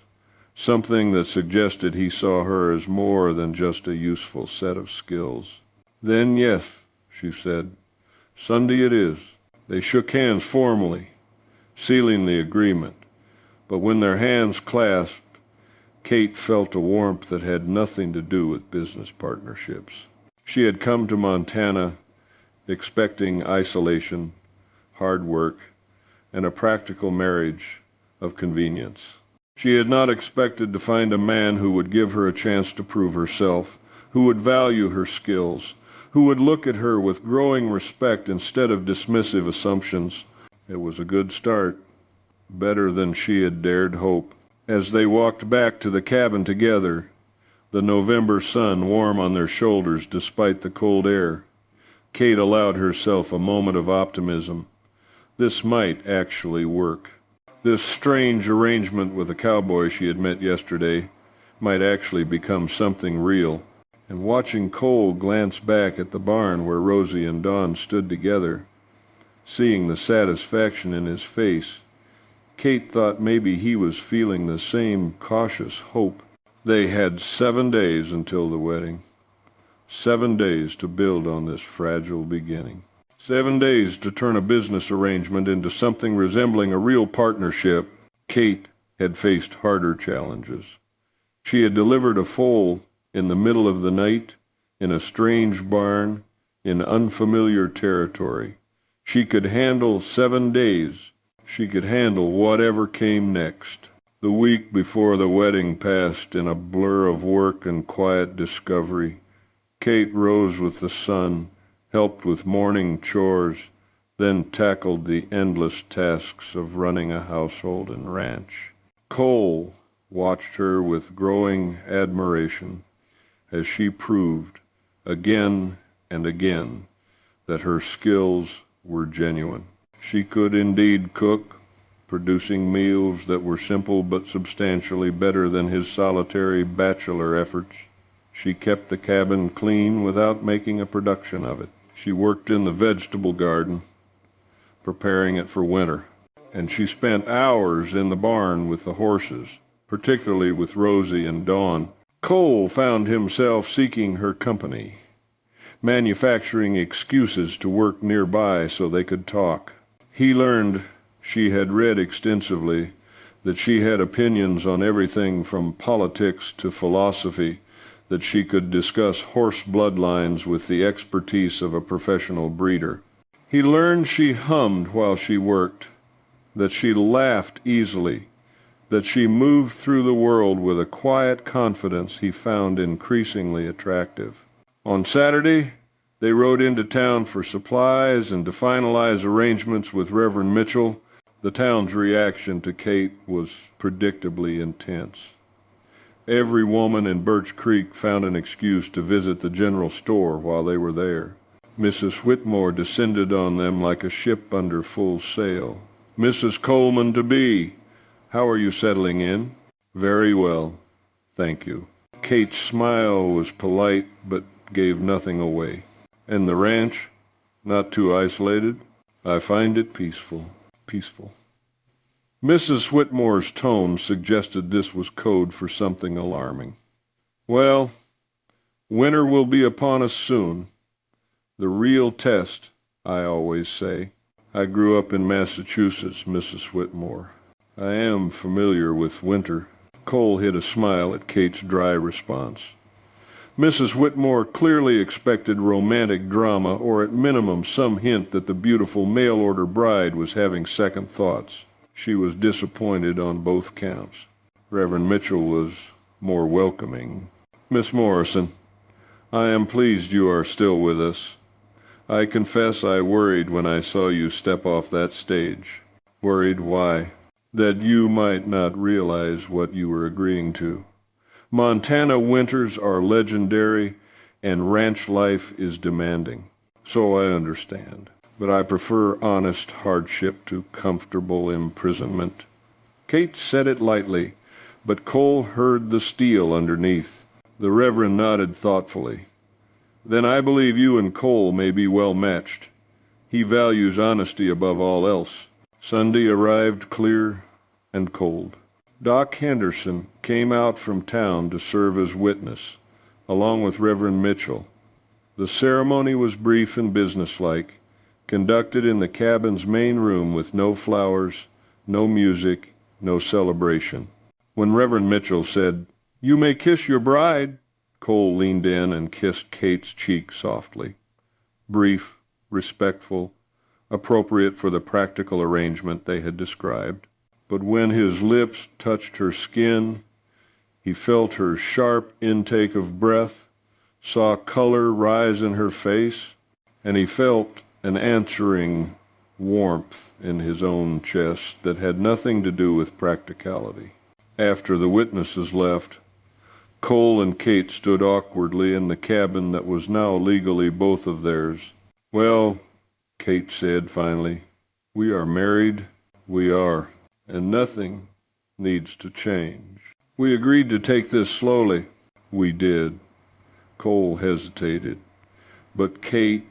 something that suggested he saw her as more than just a useful set of skills. Then yes, she said, Sunday it is. They shook hands formally, sealing the agreement. But when their hands clasped, Kate felt a warmth that had nothing to do with business partnerships. She had come to Montana expecting isolation, hard work, and a practical marriage of convenience. She had not expected to find a man who would give her a chance to prove herself, who would value her skills, who would look at her with growing respect instead of dismissive assumptions. It was a good start, better than she had dared hope. As they walked back to the cabin together, the November sun warm on their shoulders despite the cold air, Kate allowed herself a moment of optimism. This might actually work. This strange arrangement with the cowboy she had met yesterday might actually become something real. And watching Cole glance back at the barn where Rosie and Dawn stood together, seeing the satisfaction in his face, Kate thought maybe he was feeling the same cautious hope. They had 7 days until the wedding. 7 days to build on this fragile beginning. 7 days to turn a business arrangement into something resembling a real partnership. Kate had faced harder challenges. She had delivered a foal in the middle of the night, in a strange barn, in unfamiliar territory. She could handle 7 days. She could handle whatever came next. The week before the wedding passed in a blur of work and quiet discovery. Kate rose with the sun, helped with morning chores, then tackled the endless tasks of running a household and ranch. Cole watched her with growing admiration as she proved, again and again, that her skills were genuine. She could indeed cook, producing meals that were simple but substantially better than his solitary bachelor efforts. She kept the cabin clean without making a production of it. She worked in the vegetable garden, preparing it for winter, and she spent hours in the barn with the horses, particularly with Rosie and Dawn. Cole found himself seeking her company, manufacturing excuses to work nearby so they could talk. He learned she had read extensively, that she had opinions on everything from politics to philosophy, that she could discuss horse bloodlines with the expertise of a professional breeder. He learned she hummed while she worked, that she laughed easily, that she moved through the world with a quiet confidence he found increasingly attractive. On Saturday, they rode into town for supplies and to finalize arrangements with Reverend Mitchell. The town's reaction to Kate was predictably intense. Every woman in Birch Creek found an excuse to visit the general store while they were there. Mrs. Whitmore descended on them like a ship under full sail. "Mrs. Coleman-to-be, how are you settling in?" "Very well, thank you." Kate's smile was polite but gave nothing away. "And the ranch? Not too isolated?" "I find it peaceful." Peaceful. Mrs. Whitmore's tone suggested this was code for something alarming. "Well, winter will be upon us soon. The real test, I always say. I grew up in Massachusetts, Mrs. Whitmore. I am familiar with winter." Cole hid a smile at Kate's dry response. Mrs. Whitmore clearly expected romantic drama, or at minimum some hint that the beautiful mail-order bride was having second thoughts. She was disappointed on both counts. Reverend Mitchell was more welcoming. "Miss Morrison, I am pleased you are still with us. I confess I worried when I saw you step off that stage." "Worried why?" "That you might not realize what you were agreeing to. Montana winters are legendary, and ranch life is demanding. So I understand. But I prefer honest hardship to comfortable imprisonment." Kate said it lightly, but Cole heard the steel underneath. The Reverend nodded thoughtfully. "Then I believe you and Cole may be well matched. He values honesty above all else." Sunday arrived clear and cold. Doc Henderson came out from town to serve as witness, along with Reverend Mitchell. The ceremony was brief and businesslike, conducted in the cabin's main room with no flowers, no music, no celebration. When Reverend Mitchell said, "You may kiss your bride," Cole leaned in and kissed Kate's cheek softly. Brief, respectful, appropriate for the practical arrangement they had described. But when his lips touched her skin, he felt her sharp intake of breath, saw color rise in her face, and he felt an answering warmth in his own chest that had nothing to do with practicality. After the witnesses left, Cole and Kate stood awkwardly in the cabin that was now legally both of theirs. "Well," Kate said finally, "we are married." "We are. And nothing needs to change. We agreed to take this slowly." "We did." Cole hesitated. "But Kate,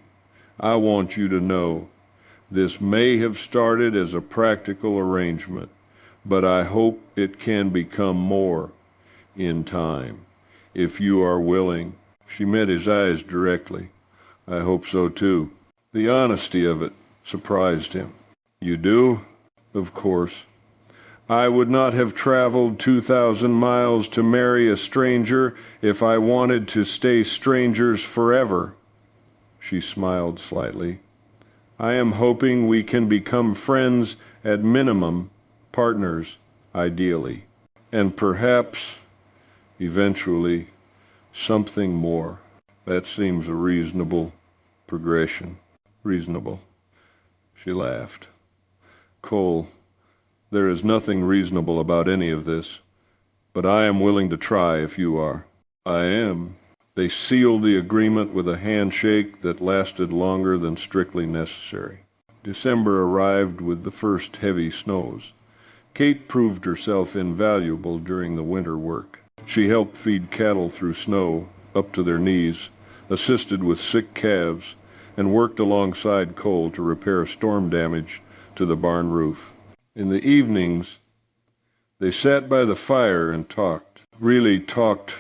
I want you to know, this may have started as a practical arrangement, but I hope it can become more in time, if you are willing." She met his eyes directly. "I hope so too." The honesty of it surprised him. "You do?" "Of course. I would not have traveled 2,000 miles to marry a stranger if I wanted to stay strangers forever." She smiled slightly. "I am hoping we can become friends at minimum, partners, ideally, and perhaps, eventually, something more." "That seems a reasonable progression." "Reasonable." She laughed. "Cole, there is nothing reasonable about any of this, but I am willing to try if you are." "I am." They sealed the agreement with a handshake that lasted longer than strictly necessary. December arrived with the first heavy snows. Kate proved herself invaluable during the winter work. She helped feed cattle through snow, up to their knees, assisted with sick calves, and worked alongside Cole to repair storm damage to the barn roof. In the evenings, they sat by the fire and talked. Really talked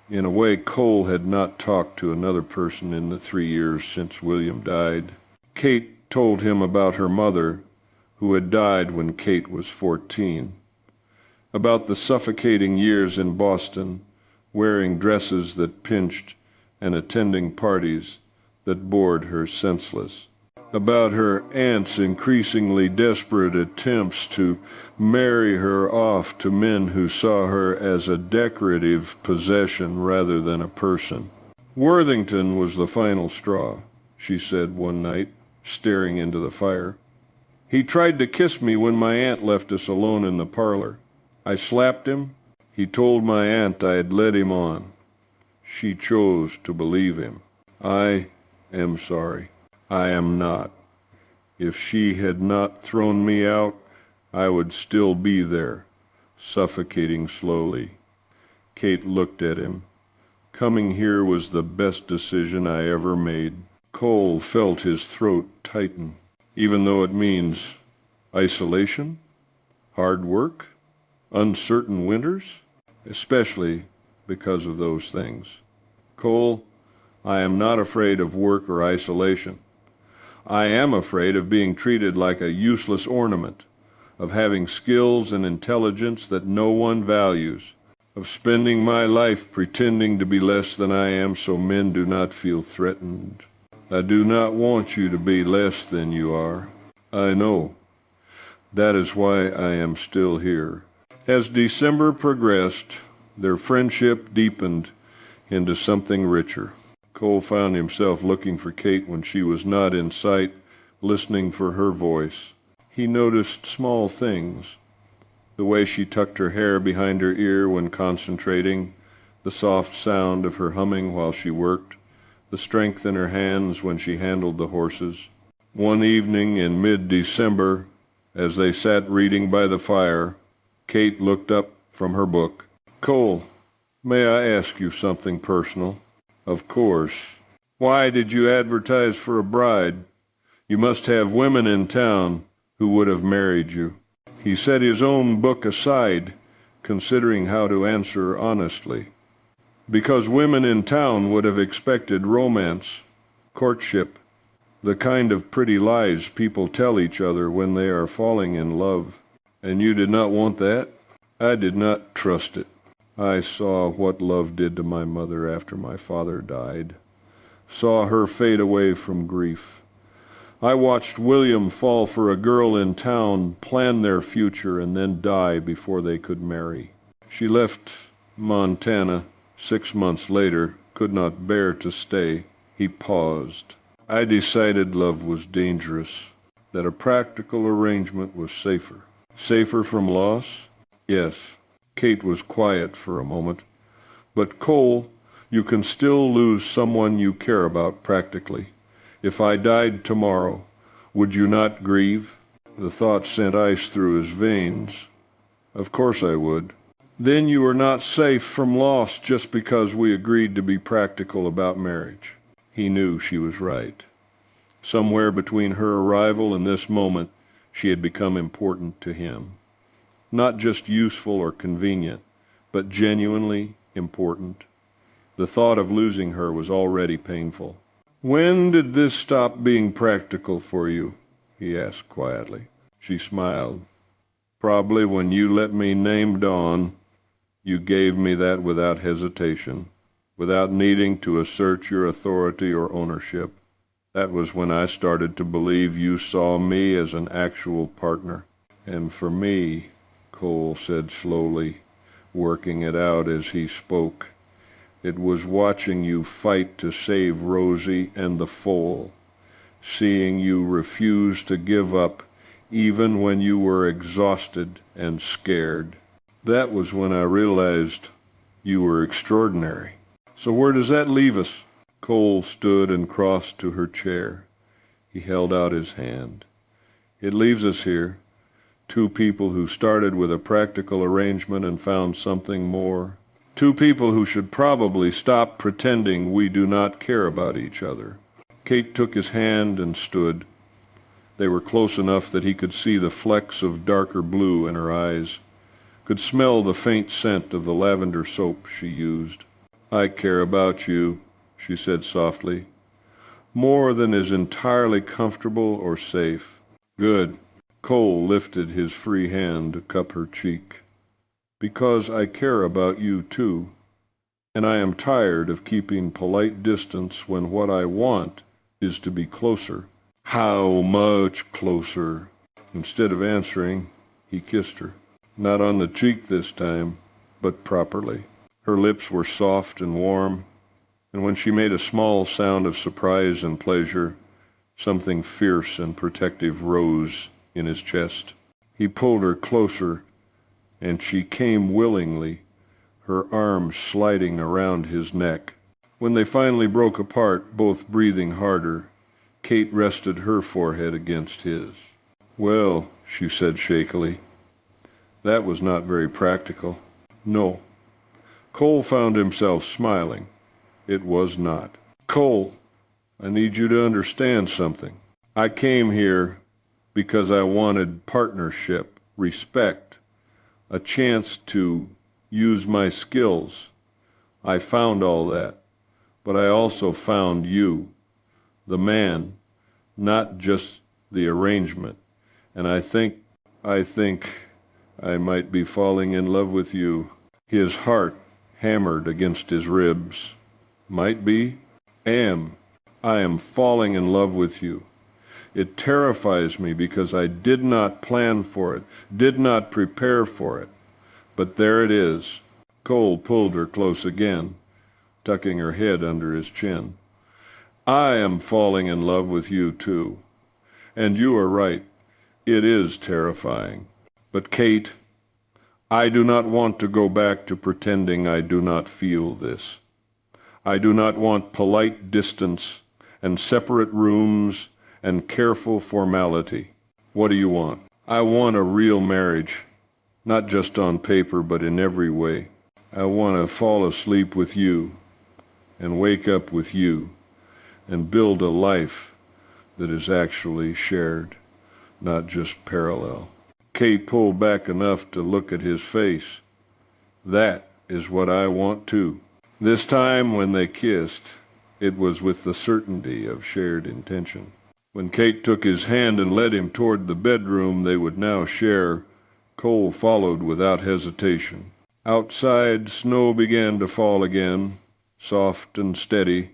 in a way Cole had not talked to another person in the 3 years since William died. Kate told him about her mother, who had died when Kate was 14. About the suffocating years in Boston, wearing dresses that pinched and attending parties that bored her senseless. About her aunt's increasingly desperate attempts to marry her off to men who saw her as a decorative possession rather than a person. "Worthington was the final straw," she said one night, staring into the fire. "He tried to kiss me when my aunt left us alone in the parlor. I slapped him. He told my aunt I had led him on. She chose to believe him. I am sorry. I am not. If she had not thrown me out, I would still be there, suffocating slowly. Kate looked at him. Coming here was the best decision I ever made. Cole felt his throat tighten. Even though it means isolation, hard work, uncertain winters, especially because of those things. Cole, I am not afraid of work or isolation. I am afraid of being treated like a useless ornament, of having skills and intelligence that no one values, of spending my life pretending to be less than I am so men do not feel threatened. I do not want you to be less than you are. I know. That is why I am still here. As December progressed, their friendship deepened into something richer. Cole found himself looking for Kate when she was not in sight, listening for her voice. He noticed small things. The way she tucked her hair behind her ear when concentrating, the soft sound of her humming while she worked, the strength in her hands when she handled the horses. One evening in mid-December, as they sat reading by the fire, Kate looked up from her book. "Cole, may I ask you something personal?" "Of course. Why did you advertise for a bride? You must have women in town who would have married you." He set his own book aside, considering how to answer honestly. "Because women in town would have expected romance, courtship, the kind of pretty lies people tell each other when they are falling in love. And you did not want that?" "I did not trust it. I saw what love did to my mother after my father died, saw her fade away from grief. I watched William fall for a girl in town, plan their future, and then die before they could marry. She left Montana 6 months later, could not bear to stay." He paused. "I decided love was dangerous, that a practical arrangement was safer." "Safer from loss?" "Yes." Kate was quiet for a moment. "But Cole, you can still lose someone you care about practically. If I died tomorrow, would you not grieve?" The thought sent ice through his veins. "Of course I would." "Then you are not safe from loss just because we agreed to be practical about marriage." He knew she was right. Somewhere between her arrival and this moment, she had become important to him. Not just useful or convenient, but genuinely important. The thought of losing her was already painful. "When did this stop being practical for you?" he asked quietly. She smiled. "Probably when you let me name Dawn. You gave me that without hesitation, without needing to assert your authority or ownership. That was when I started to believe you saw me as an actual partner. And for me," Cole said slowly, working it out as he spoke, "it was watching you fight to save Rosie and the foal, seeing you refuse to give up even when you were exhausted and scared. That was when I realized you were extraordinary." "So where does that leave us?" Cole stood and crossed to her chair. He held out his hand. "It leaves us here, two people who started with a practical arrangement and found something more. Two people who should probably stop pretending we do not care about each other." Kate took his hand and stood. They were close enough that he could see the flecks of darker blue in her eyes, could smell the faint scent of the lavender soap she used. "I care about you," she said softly, "more than is entirely comfortable or safe." "Good." Cole lifted his free hand to cup her cheek. "Because I care about you too, and I am tired of keeping polite distance when what I want is to be closer." "How much closer?" Instead of answering, he kissed her. Not on the cheek this time, but properly. Her lips were soft and warm, and when she made a small sound of surprise and pleasure, something fierce and protective rose in his chest. He pulled her closer, and she came willingly, her arms sliding around his neck. When they finally broke apart, both breathing harder, Kate rested her forehead against his. "Well," she said shakily, "that was not very practical." No. Cole found himself smiling. It was not. "Cole, I need you to understand something. I came here because I wanted partnership, respect, a chance to use my skills. I found all that. But I also found you, the man, not just the arrangement. And I think I might be falling in love with you." His heart hammered against his ribs. "Might be? I am falling in love with you. It terrifies me because I did not plan for it, did not prepare for it. But there it is." Cole pulled her close again, tucking her head under his chin. "I am falling in love with you too. And you are right. It is terrifying. But Kate, I do not want to go back to pretending I do not feel this. I do not want polite distance and separate rooms and careful formality. What do you want?" "I want a real marriage, not just on paper, but in every way. I want to fall asleep with you and wake up with you and build a life that is actually shared, not just parallel." Kate pulled back enough to look at his face. "That is what I want too." This time when they kissed, it was with the certainty of shared intention. When Kate took his hand and led him toward the bedroom they would now share, Cole followed without hesitation. Outside, snow began to fall again, soft and steady.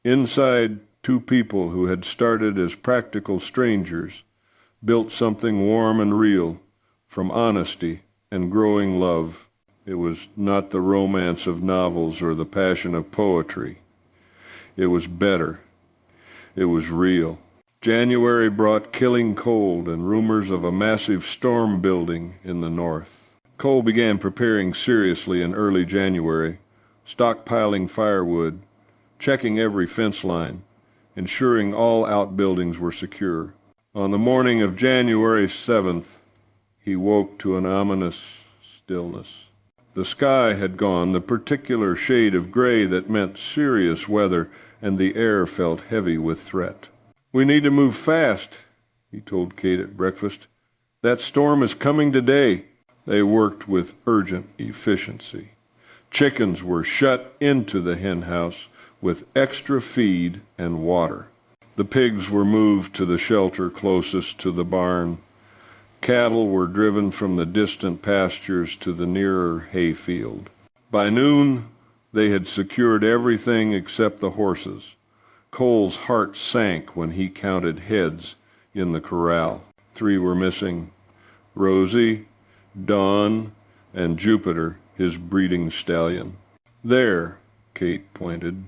Inside, two people who had started as practical strangers built something warm and real from honesty and growing love. It was not the romance of novels or the passion of poetry. It was better. It was real. January brought killing cold and rumors of a massive storm building in the north. Cole began preparing seriously in early January, stockpiling firewood, checking every fence line, ensuring all outbuildings were secure. On the morning of January 7th, he woke to an ominous stillness. The sky had gone the particular shade of gray that meant serious weather, and the air felt heavy with threat. "We need to move fast," he told Kate at breakfast. "That storm is coming today." They worked with urgent efficiency. Chickens were shut into the hen house with extra feed and water. The pigs were moved to the shelter closest to the barn. Cattle were driven from the distant pastures to the nearer hayfield. By noon, they had secured everything except the horses. Cole's heart sank when he counted heads in the corral. 3 were missing: Rosie, Dawn, and Jupiter, his breeding stallion. "There," Kate pointed.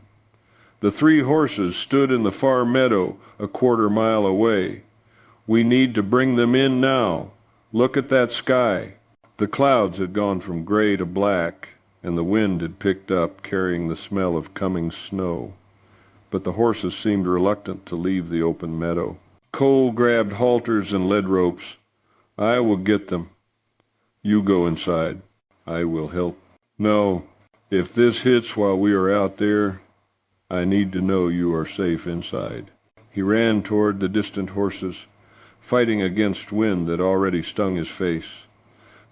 The 3 horses stood in the far meadow a quarter-mile away. "We need to bring them in now. Look at that sky." The clouds had gone from gray to black, and the wind had picked up, carrying the smell of coming snow. But the horses seemed reluctant to leave the open meadow. Cole grabbed halters and lead ropes. "I will get them. You go inside. I will help." "No, if this hits while we are out there, I need to know you are safe inside." He ran toward the distant horses, fighting against wind that already stung his face.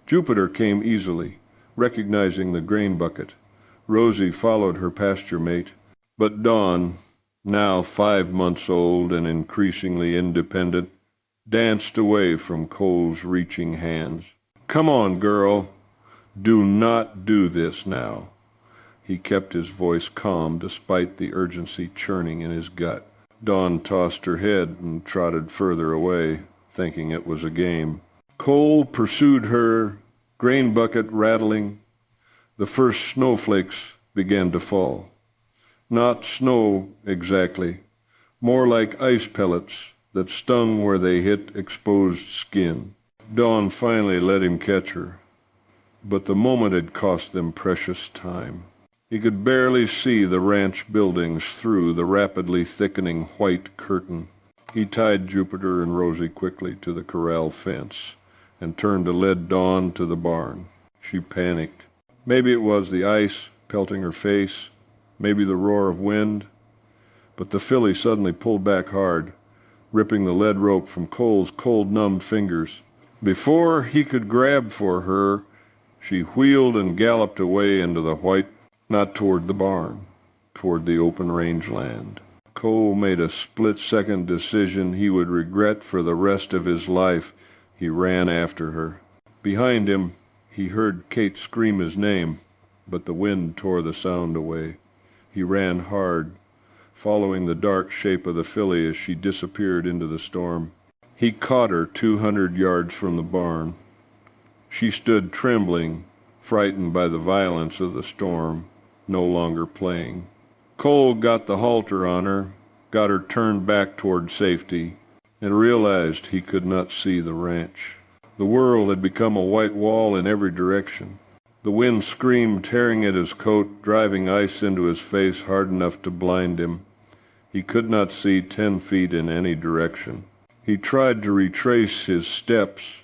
Jupiter came easily, recognizing the grain bucket. Rosie followed her pasture mate. But Dawn, now 5 months old and increasingly independent, danced away from Cole's reaching hands. "Come on, girl. Do not do this now." He kept his voice calm despite the urgency churning in his gut. Dawn tossed her head and trotted further away, thinking it was a game. Cole pursued her, grain bucket rattling. The first snowflakes began to fall. Not snow exactly, more like ice pellets that stung where they hit exposed skin. Dawn finally let him catch her. but the moment had cost them precious time. He could barely see the ranch buildings through the rapidly thickening white curtain. He tied Jupiter and Rosie quickly to the corral fence and turned to lead Dawn to the barn. She panicked. Maybe it was the ice pelting her face, maybe the roar of wind, but the filly suddenly pulled back hard, ripping the lead rope from Cole's cold, numbed fingers. Before he could grab for her, she wheeled and galloped away into the white, not toward the barn, toward the open rangeland. Cole made a split-second decision he would regret for the rest of his life. He ran after her. Behind him, he heard Kate scream his name, but the wind tore the sound away. He ran hard, following the dark shape of the filly as she disappeared into the storm. He caught her 200 yards from the barn. She stood trembling, frightened by the violence of the storm, no longer playing. Cole got the halter on her, got her turned back toward safety, and realized he could not see the ranch. The world had become a white wall in every direction. The wind screamed, tearing at his coat, driving ice into his face hard enough to blind him. He could not see 10 feet in any direction. He tried to retrace his steps,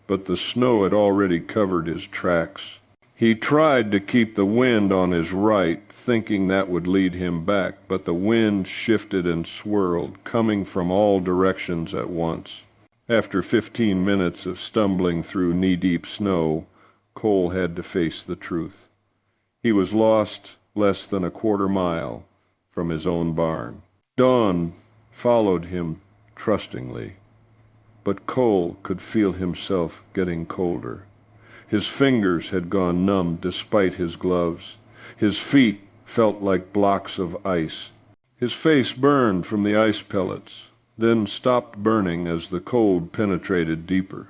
but the snow had already covered his tracks. He tried to keep the wind on his right, thinking that would lead him back, but the wind shifted and swirled, coming from all directions at once. After 15 minutes of stumbling through knee-deep snow, Cole had to face the truth. He was lost less than a quarter mile from his own barn. Dawn followed him trustingly, but Cole could feel himself getting colder. His fingers had gone numb despite his gloves. His feet felt like blocks of ice. His face burned from the ice pellets, then stopped burning as the cold penetrated deeper.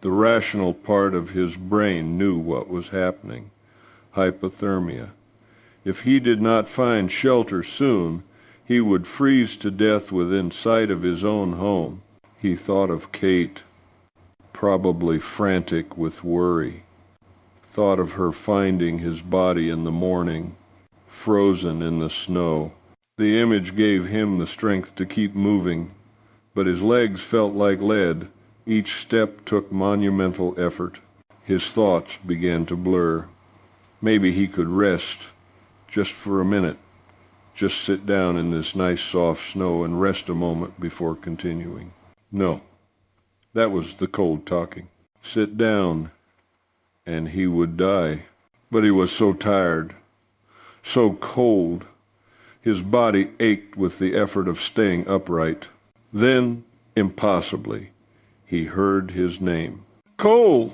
The rational part of his brain knew what was happening. Hypothermia. If he did not find shelter soon, he would freeze to death within sight of his own home. He thought of Kate, probably frantic with worry. Thought of her finding his body in the morning, frozen in the snow. The image gave him the strength to keep moving, but his legs felt like lead. Each step took monumental effort. His thoughts began to blur. Maybe he could rest, just for a minute. Just sit down in this nice soft snow and rest a moment before continuing. No, that was the cold talking. Sit down, and he would die. But he was so tired, so cold. His body ached with the effort of staying upright. Then, impossibly, he heard his name. "Cole!"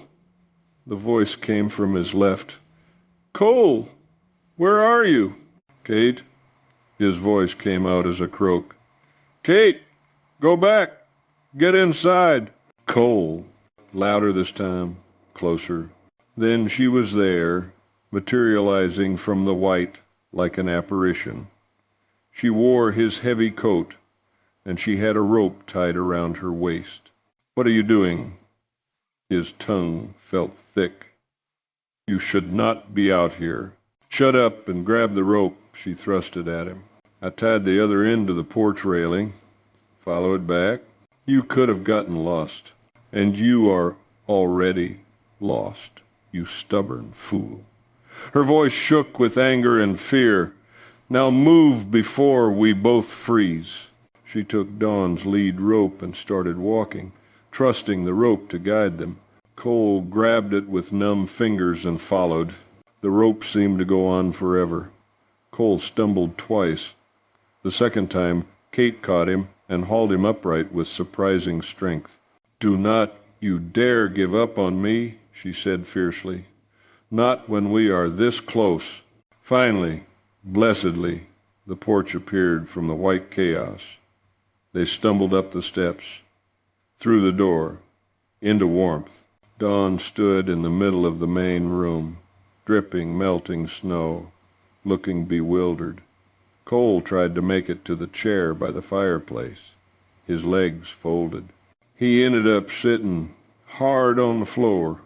The voice came from his left. "Cole, where are you?" "Kate?" His voice came out as a croak. "Kate, go back. Get inside." Cole, louder this time, closer. Then she was there, materializing from the white like an apparition. She wore his heavy coat, and she had a rope tied around her waist. "What are you doing?" His tongue felt thick. "You should not be out here." "Shut up and grab the rope," she thrusted at him. "I tied the other end to the porch railing. Follow it back. You could have gotten lost. And you are already lost, you stubborn fool." Her voice shook with anger and fear. "Now move before we both freeze." She took Dawn's lead rope and started walking, trusting the rope to guide them. Cole grabbed it with numb fingers and followed. The rope seemed to go on forever. Cole stumbled twice. The second time, Kate caught him and hauled him upright with surprising strength. "Do not you dare give up on me," she said fiercely. "Not when we are this close." Finally, blessedly, the porch appeared from the white chaos. They stumbled up the steps, through the door, into warmth. Dawn stood in the middle of the main room, dripping, melting snow, looking bewildered. Cole tried to make it to the chair by the fireplace, his legs folded. He ended up sitting hard on the floor,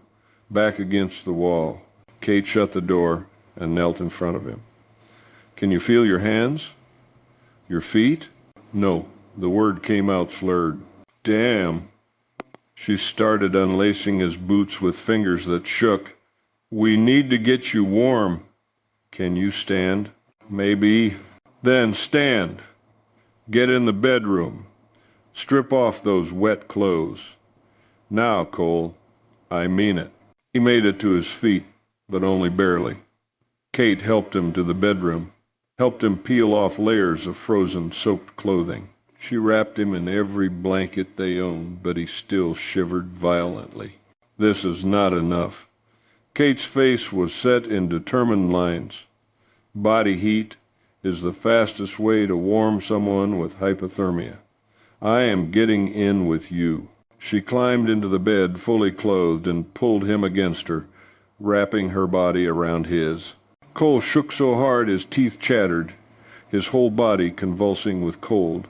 back against the wall. Kate shut the door and knelt in front of him. "Can you feel your hands? Your feet?" "No." The word came out slurred. "Damn." She started unlacing his boots with fingers that shook. "We need to get you warm." "Can you stand?" "Maybe." "Then stand. Get in the bedroom. Strip off those wet clothes. Now, Cole, I mean it." He made it to his feet, but only barely. Kate helped him to the bedroom, helped him peel off layers of frozen, soaked clothing. She wrapped him in every blanket they owned, but he still shivered violently. This is not enough. Kate's face was set in determined lines. Body heat is the fastest way to warm someone with hypothermia. I am getting in with you. She climbed into the bed, fully clothed, and pulled him against her, wrapping her body around his. Cole shook so hard his teeth chattered, his whole body convulsing with cold.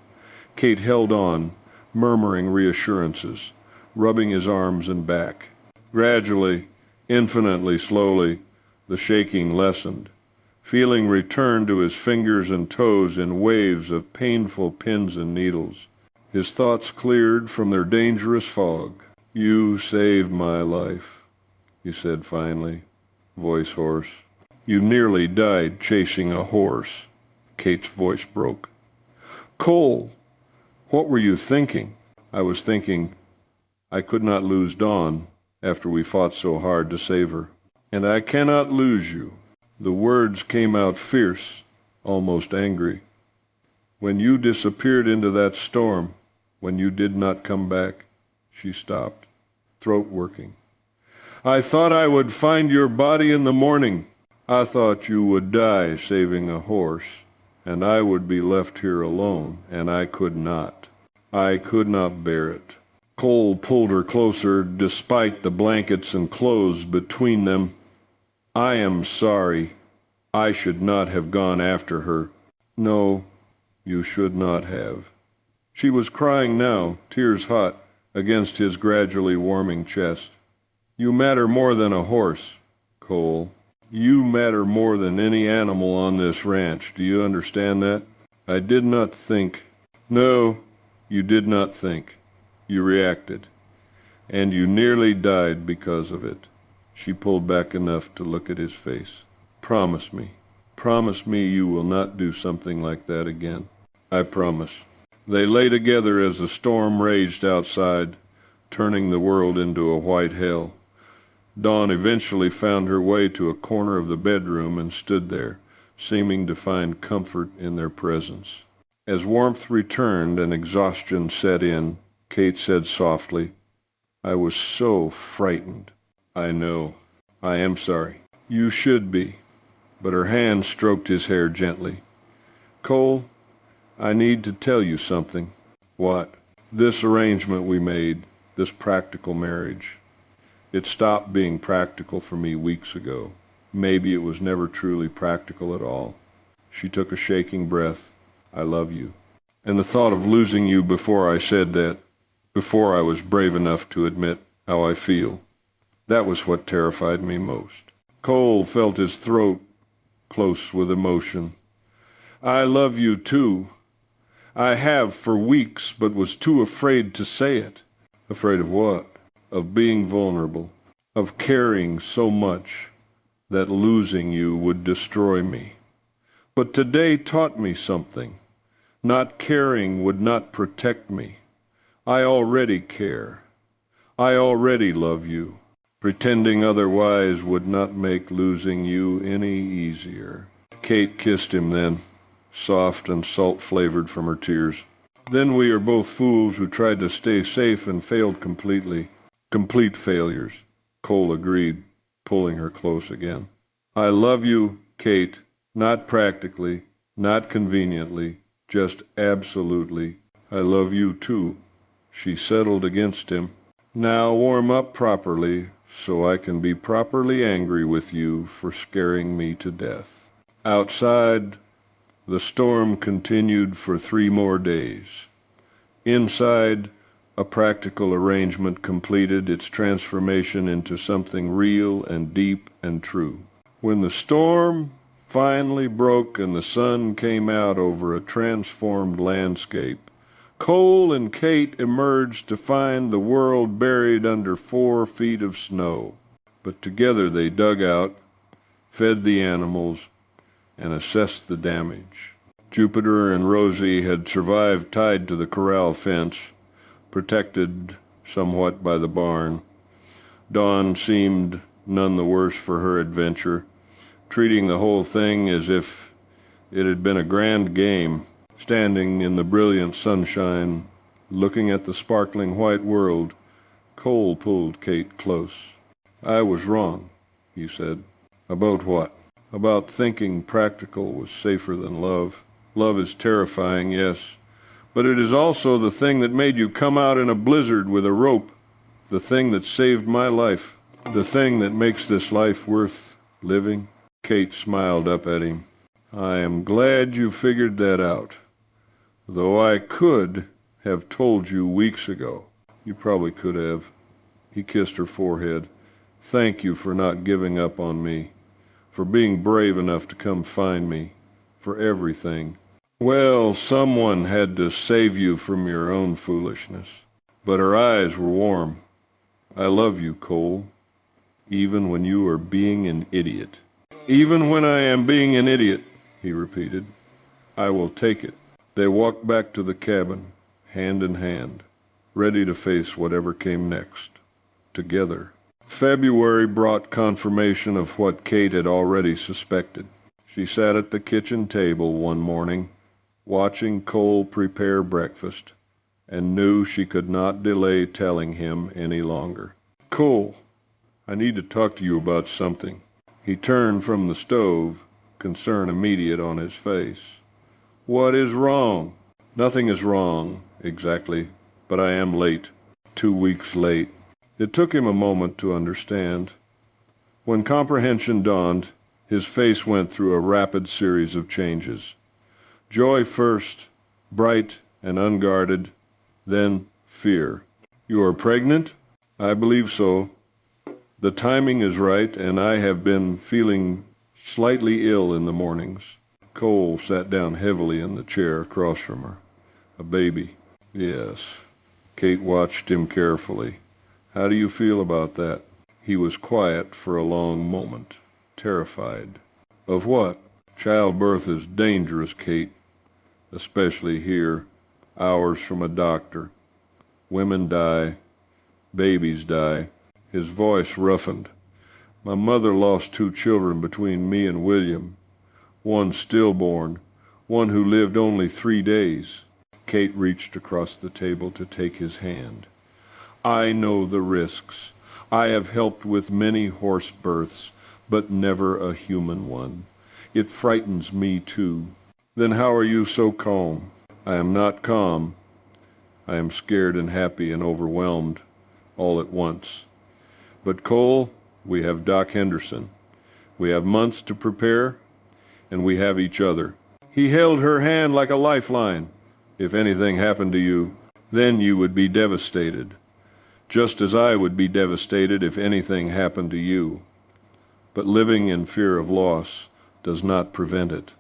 Kate held on, murmuring reassurances, rubbing his arms and back. Gradually, infinitely slowly, the shaking lessened. Feeling returned to his fingers and toes in waves of painful pins and needles. His thoughts cleared from their dangerous fog. "You saved my life," he said finally, voice hoarse. "You nearly died chasing a horse." Kate's voice broke. "Cole, what were you thinking?" "I was thinking I could not lose Dawn after we fought so hard to save her. And I cannot lose you." The words came out fierce, almost angry. "When you disappeared into that storm, when you did not come back," she stopped, throat working. "I thought I would find your body in the morning. I thought you would die saving a horse, and I would be left here alone, and I could not. I could not bear it." Cole pulled her closer, despite the blankets and clothes between them. "I am sorry. I should not have gone after her." "No, you should not have." She was crying now, tears hot, against his gradually warming chest. "You matter more than a horse, Cole. You matter more than any animal on this ranch. Do you understand that? I did not think." "No, you did not think. You reacted. And you nearly died because of it." She pulled back enough to look at his face. "Promise me. Promise me you will not do something like that again." "I promise." They lay together as the storm raged outside, turning the world into a white hell. Dawn eventually found her way to a corner of the bedroom and stood there, seeming to find comfort in their presence. As warmth returned and exhaustion set in, Kate said softly, "I was so frightened." "I know. I am sorry." "You should be." But her hand stroked his hair gently. "Cole, I need to tell you something." "What?" "This arrangement we made, this practical marriage. It stopped being practical for me weeks ago. Maybe it was never truly practical at all." She took a shaking breath. "I love you. And the thought of losing you before I said that, before I was brave enough to admit how I feel, that was what terrified me most." Cole felt his throat close with emotion. "I love you too. I have for weeks, but was too afraid to say it." "Afraid of what?" "Of being vulnerable, of caring so much that losing you would destroy me. But today taught me something. Not caring would not protect me. I already care. I already love you. Pretending otherwise would not make losing you any easier." Kate kissed him then, soft and salt-flavored from her tears. "Then we are both fools who tried to stay safe and failed completely. Complete failures," Cole agreed, pulling her close again. "I love you, Kate, not practically, not conveniently, just absolutely. I love you too." She settled against him. "Now warm up properly, so I can be properly angry with you for scaring me to death." Outside, the storm continued for 3 more days. Inside, a practical arrangement completed its transformation into something real and deep and true. When the storm finally broke and the sun came out over a transformed landscape, Cole and Kate emerged to find the world buried under 4 feet of snow. But together they dug out, fed the animals, and assessed the damage. Jupiter and Rosie had survived tied to the corral fence, protected somewhat by the barn. Dawn seemed none the worse for her adventure, treating the whole thing as if it had been a grand game. Standing in the brilliant sunshine, looking at the sparkling white world, Cole pulled Kate close. "I was wrong," he said. "About what?" "About thinking practical was safer than love. Love is terrifying, yes, but it is also the thing that made you come out in a blizzard with a rope, the thing that saved my life, the thing that makes this life worth living." Kate smiled up at him. "I am glad you figured that out, though I could have told you weeks ago." "You probably could have." He kissed her forehead. "Thank you for not giving up on me, for being brave enough to come find me, for everything." "Well, someone had to save you from your own foolishness." But her eyes were warm. "I love you, Cole, even when you are being an idiot." "Even when I am being an idiot," he repeated. "I will take it." They walked back to the cabin, hand in hand, ready to face whatever came next, together. February brought confirmation of what Kate had already suspected. She sat at the kitchen table one morning, watching Cole prepare breakfast, and knew she could not delay telling him any longer. "Cole, I need to talk to you about something." He turned from the stove, concern immediate on his face. "What is wrong?" "Nothing is wrong, exactly, but I am late. 2 weeks late." It took him a moment to understand. When comprehension dawned, his face went through a rapid series of changes. Joy first, bright and unguarded, then fear. "You are pregnant?" "I believe so. The timing is right, and I have been feeling slightly ill in the mornings." Cole sat down heavily in the chair across from her. "A baby?" "Yes." Kate watched him carefully. "How do you feel about that?" He was quiet for a long moment, terrified. "Of what?" "Childbirth is dangerous, Kate, especially here, hours from a doctor. Women die, babies die." His voice roughened. "My mother lost 2 children between me and William, one stillborn, one who lived only 3 days. Kate reached across the table to take his hand. "I know the risks. I have helped with many horse births, but never a human one. It frightens me too." "Then how are you so calm?" "I am not calm. I am scared and happy and overwhelmed, all at once. But Cole, we have Doc Henderson. We have months to prepare, and we have each other." He held her hand like a lifeline. "If anything happened to you, then you would be devastated, just as I would be devastated if anything happened to you. But living in fear of loss does not prevent it.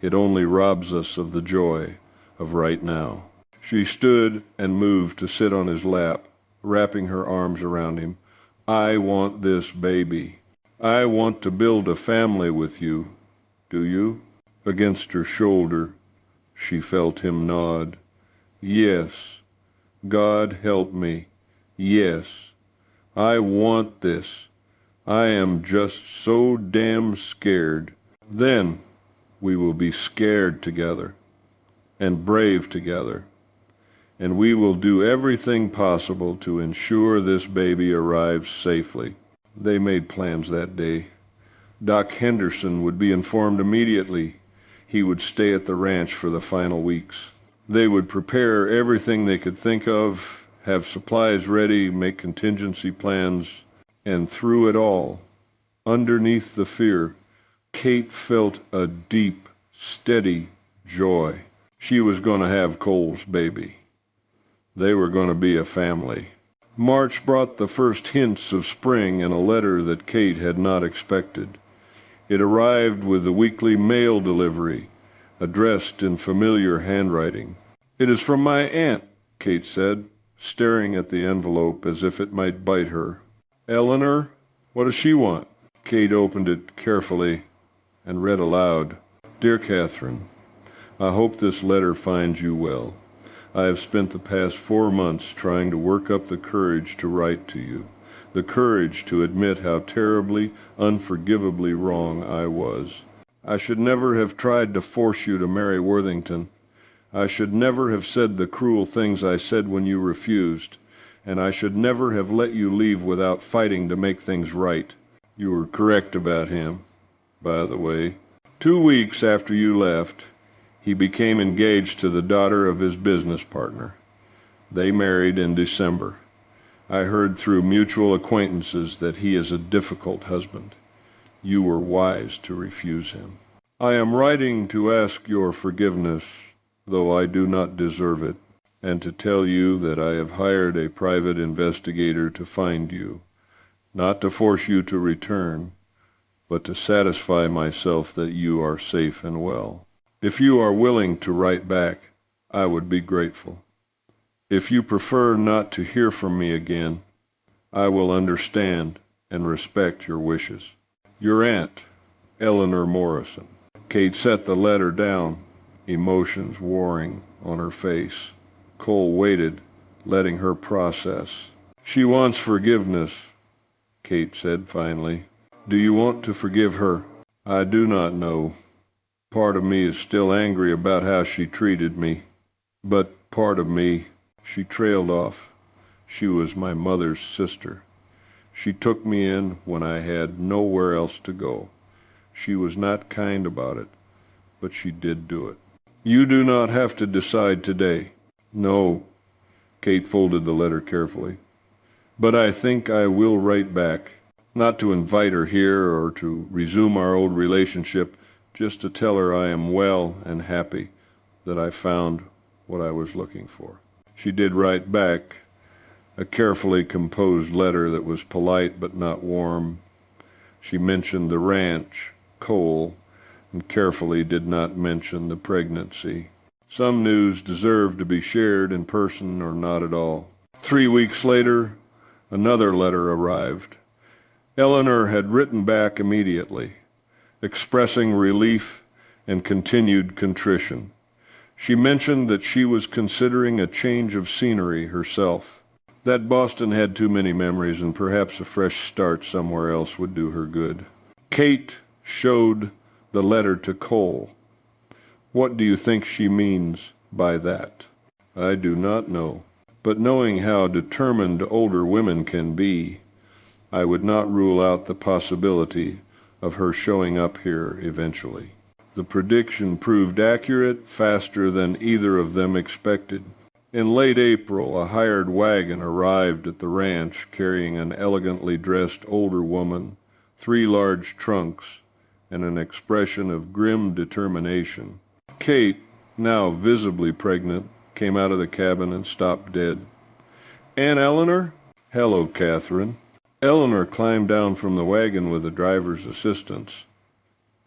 It only robs us of the joy of right now." She stood and moved to sit on his lap, wrapping her arms around him. "I want this baby. I want to build a family with you. Do you?" Against her shoulder, she felt him nod. "Yes. God help me. Yes. I want this. I am just so damn scared. Then we will be scared together, and brave together, and we will do everything possible to ensure this baby arrives safely." They made plans that day. Doc Henderson would be informed immediately. He would stay at the ranch for the final weeks. They would prepare everything they could think of, have supplies ready, make contingency plans, and through it all, underneath the fear, Kate felt a deep, steady joy. She was going to have Cole's baby. They were going to be a family. March brought the first hints of spring in a letter that Kate had not expected. It arrived with the weekly mail delivery, addressed in familiar handwriting. "It is from my aunt," Kate said, staring at the envelope as if it might bite her. "Eleanor? What does she want?" Kate opened it carefully and read aloud. "Dear Catherine, I hope this letter finds you well. I have spent the past 4 months trying to work up the courage to write to you, the courage to admit how terribly, unforgivably wrong I was. I should never have tried to force you to marry Worthington. I should never have said the cruel things I said when you refused, and I should never have let you leave without fighting to make things right. You were correct about him, by the way. 2 weeks after you left, he became engaged to the daughter of his business partner. They married in December. I heard through mutual acquaintances that he is a difficult husband. You were wise to refuse him. I am writing to ask your forgiveness, though I do not deserve it, and to tell you that I have hired a private investigator to find you, not to force you to return, but to satisfy myself that you are safe and well. If you are willing to write back, I would be grateful. If you prefer not to hear from me again, I will understand and respect your wishes. Your aunt, Eleanor Morrison." Kate set the letter down, emotions warring on her face. Cole waited, letting her process. "She wants forgiveness," Kate said finally. "Do you want to forgive her?" "I do not know. Part of me is still angry about how she treated me. But part of me," she trailed off. "She was my mother's sister. She took me in when I had nowhere else to go. She was not kind about it, but she did do it. You do not have to decide today." "No." Kate folded the letter carefully. "But I think I will write back, not to invite her here or to resume our old relationship, just to tell her I am well and happy, that I found what I was looking for." She did write back, a carefully composed letter that was polite but not warm. She mentioned the ranch, Cole, and carefully did not mention the pregnancy. Some news deserved to be shared in person or not at all. 3 weeks later, another letter arrived. Eleanor had written back immediately, expressing relief and continued contrition. She mentioned that she was considering a change of scenery herself, that Boston had too many memories and perhaps a fresh start somewhere else would do her good. Kate showed the letter to Cole. "What do you think she means by that?" "I do not know, but knowing how determined older women can be, I would not rule out the possibility of her showing up here eventually." The prediction proved accurate faster than either of them expected. In late April, a hired wagon arrived at the ranch carrying an elegantly dressed older woman, 3 large trunks, and an expression of grim determination. Kate, now visibly pregnant, came out of the cabin and stopped dead. "Aunt Eleanor?" "Hello, Catherine." Eleanor climbed down from the wagon with the driver's assistance.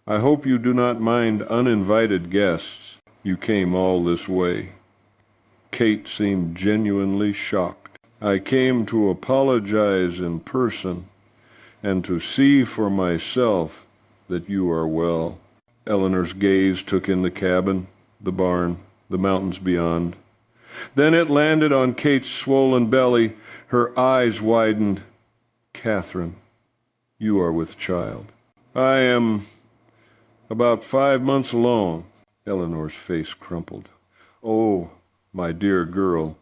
"I hope you do not mind uninvited guests. You came all this way." Kate seemed genuinely shocked. "I came to apologize in person and to see for myself that you are well." Eleanor's gaze took in the cabin, the barn, the mountains beyond. Then it landed on Kate's swollen belly. Her eyes widened. "Catherine, you are with child." "I am about 5 months alone." Eleanor's face crumpled. "Oh, my dear girl,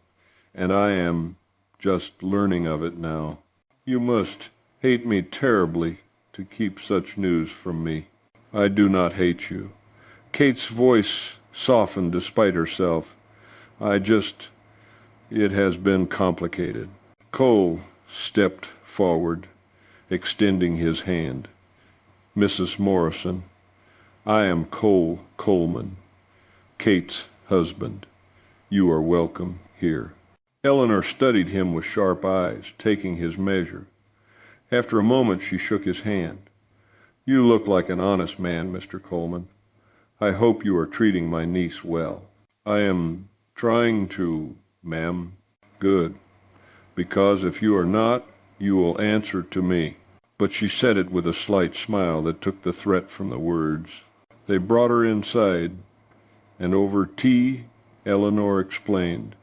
and I am just learning of it now. You must hate me terribly to keep such news from me." "I do not hate you." Kate's voice softened despite herself. It has been complicated." Cole stepped forward, extending his hand. "Mrs. Morrison, I am Cole Coleman, Kate's husband. You are welcome here." Eleanor studied him with sharp eyes, taking his measure. After a moment she shook his hand. "You look like an honest man, Mr. Coleman. I hope you are treating my niece well." "I am trying to, ma'am." "Good, because if you are not, you will answer to me." But she said it with a slight smile that took the threat from the words. They brought her inside, and over tea, Eleanor explained.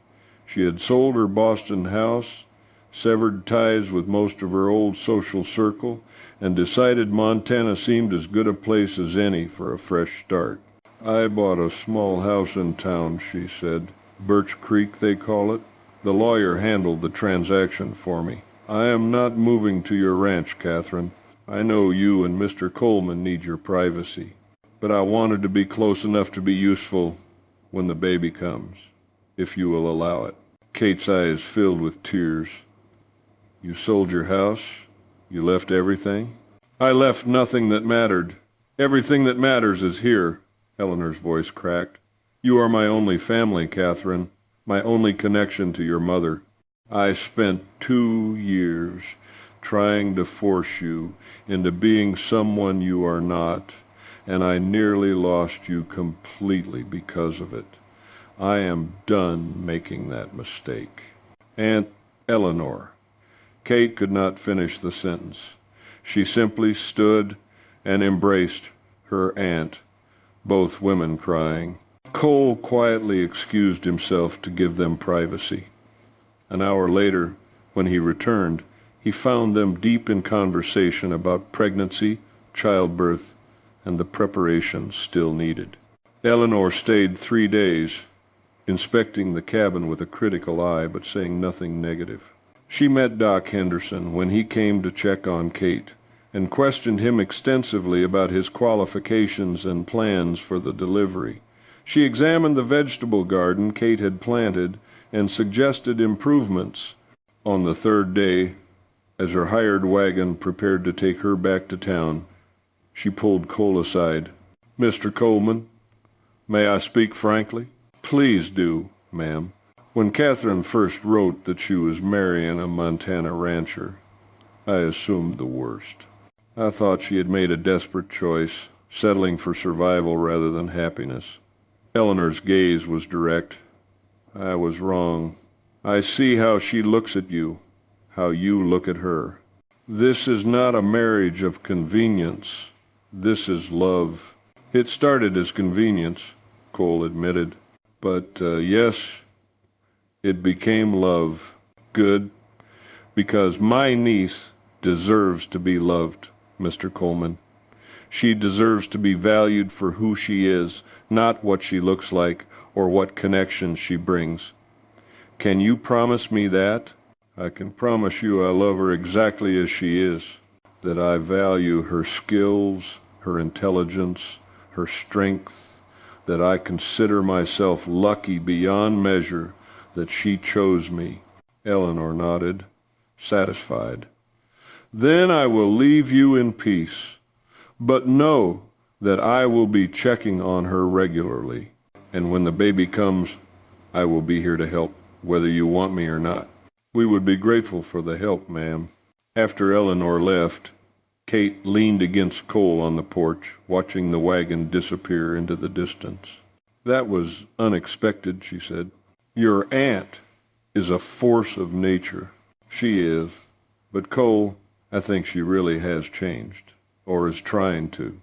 She had sold her Boston house, severed ties with most of her old social circle, and decided Montana seemed as good a place as any for a fresh start. "I bought a small house in town," she said. "Birch Creek, they call it. The lawyer handled the transaction for me. I am not moving to your ranch, Catherine. I know you and Mr. Coleman need your privacy. But I wanted to be close enough to be useful when the baby comes, if you will allow it." Kate's eyes filled with tears. "You sold your house? You left everything?" "I left nothing that mattered. Everything that matters is here." Eleanor's voice cracked. "You are my only family, Catherine, my only connection to your mother. I spent 2 years trying to force you into being someone you are not, and I nearly lost you completely because of it. I am done making that mistake." "Aunt Eleanor." Kate could not finish the sentence. She simply stood and embraced her aunt, both women crying. Cole quietly excused himself to give them privacy. An hour later, when he returned, he found them deep in conversation about pregnancy, childbirth, and the preparations still needed. Eleanor stayed 3 days, inspecting the cabin with a critical eye, but saying nothing negative. She met Doc Henderson when he came to check on Kate, and questioned him extensively about his qualifications and plans for the delivery. She examined the vegetable garden Kate had planted and suggested improvements. On the 3rd day, as her hired wagon prepared to take her back to town, she pulled Cole aside. "Mr. Coleman, may I speak frankly?" "Please do, ma'am." "When Catherine first wrote that she was marrying a Montana rancher, I assumed the worst. I thought she had made a desperate choice, settling for survival rather than happiness." Eleanor's gaze was direct. "I was wrong. I see how she looks at you, how you look at her. This is not a marriage of convenience. This is love." "It started as convenience," Cole admitted. "But, yes, it became love." "Good, because my niece deserves to be loved, Mr. Coleman. She deserves to be valued for who she is, not what she looks like or what connections she brings. Can you promise me that?" "I can promise you I love her exactly as she is, that I value her skills, her intelligence, her strength, that I consider myself lucky beyond measure that she chose me." Eleanor nodded, satisfied. "Then I will leave you in peace. But know that I will be checking on her regularly, and when the baby comes, I will be here to help, whether you want me or not." "We would be grateful for the help, ma'am." After Eleanor left, Kate leaned against Cole on the porch, watching the wagon disappear into the distance. "That was unexpected," she said. "Your aunt is a force of nature." "She is. But Cole, I think she really has changed, or is trying to.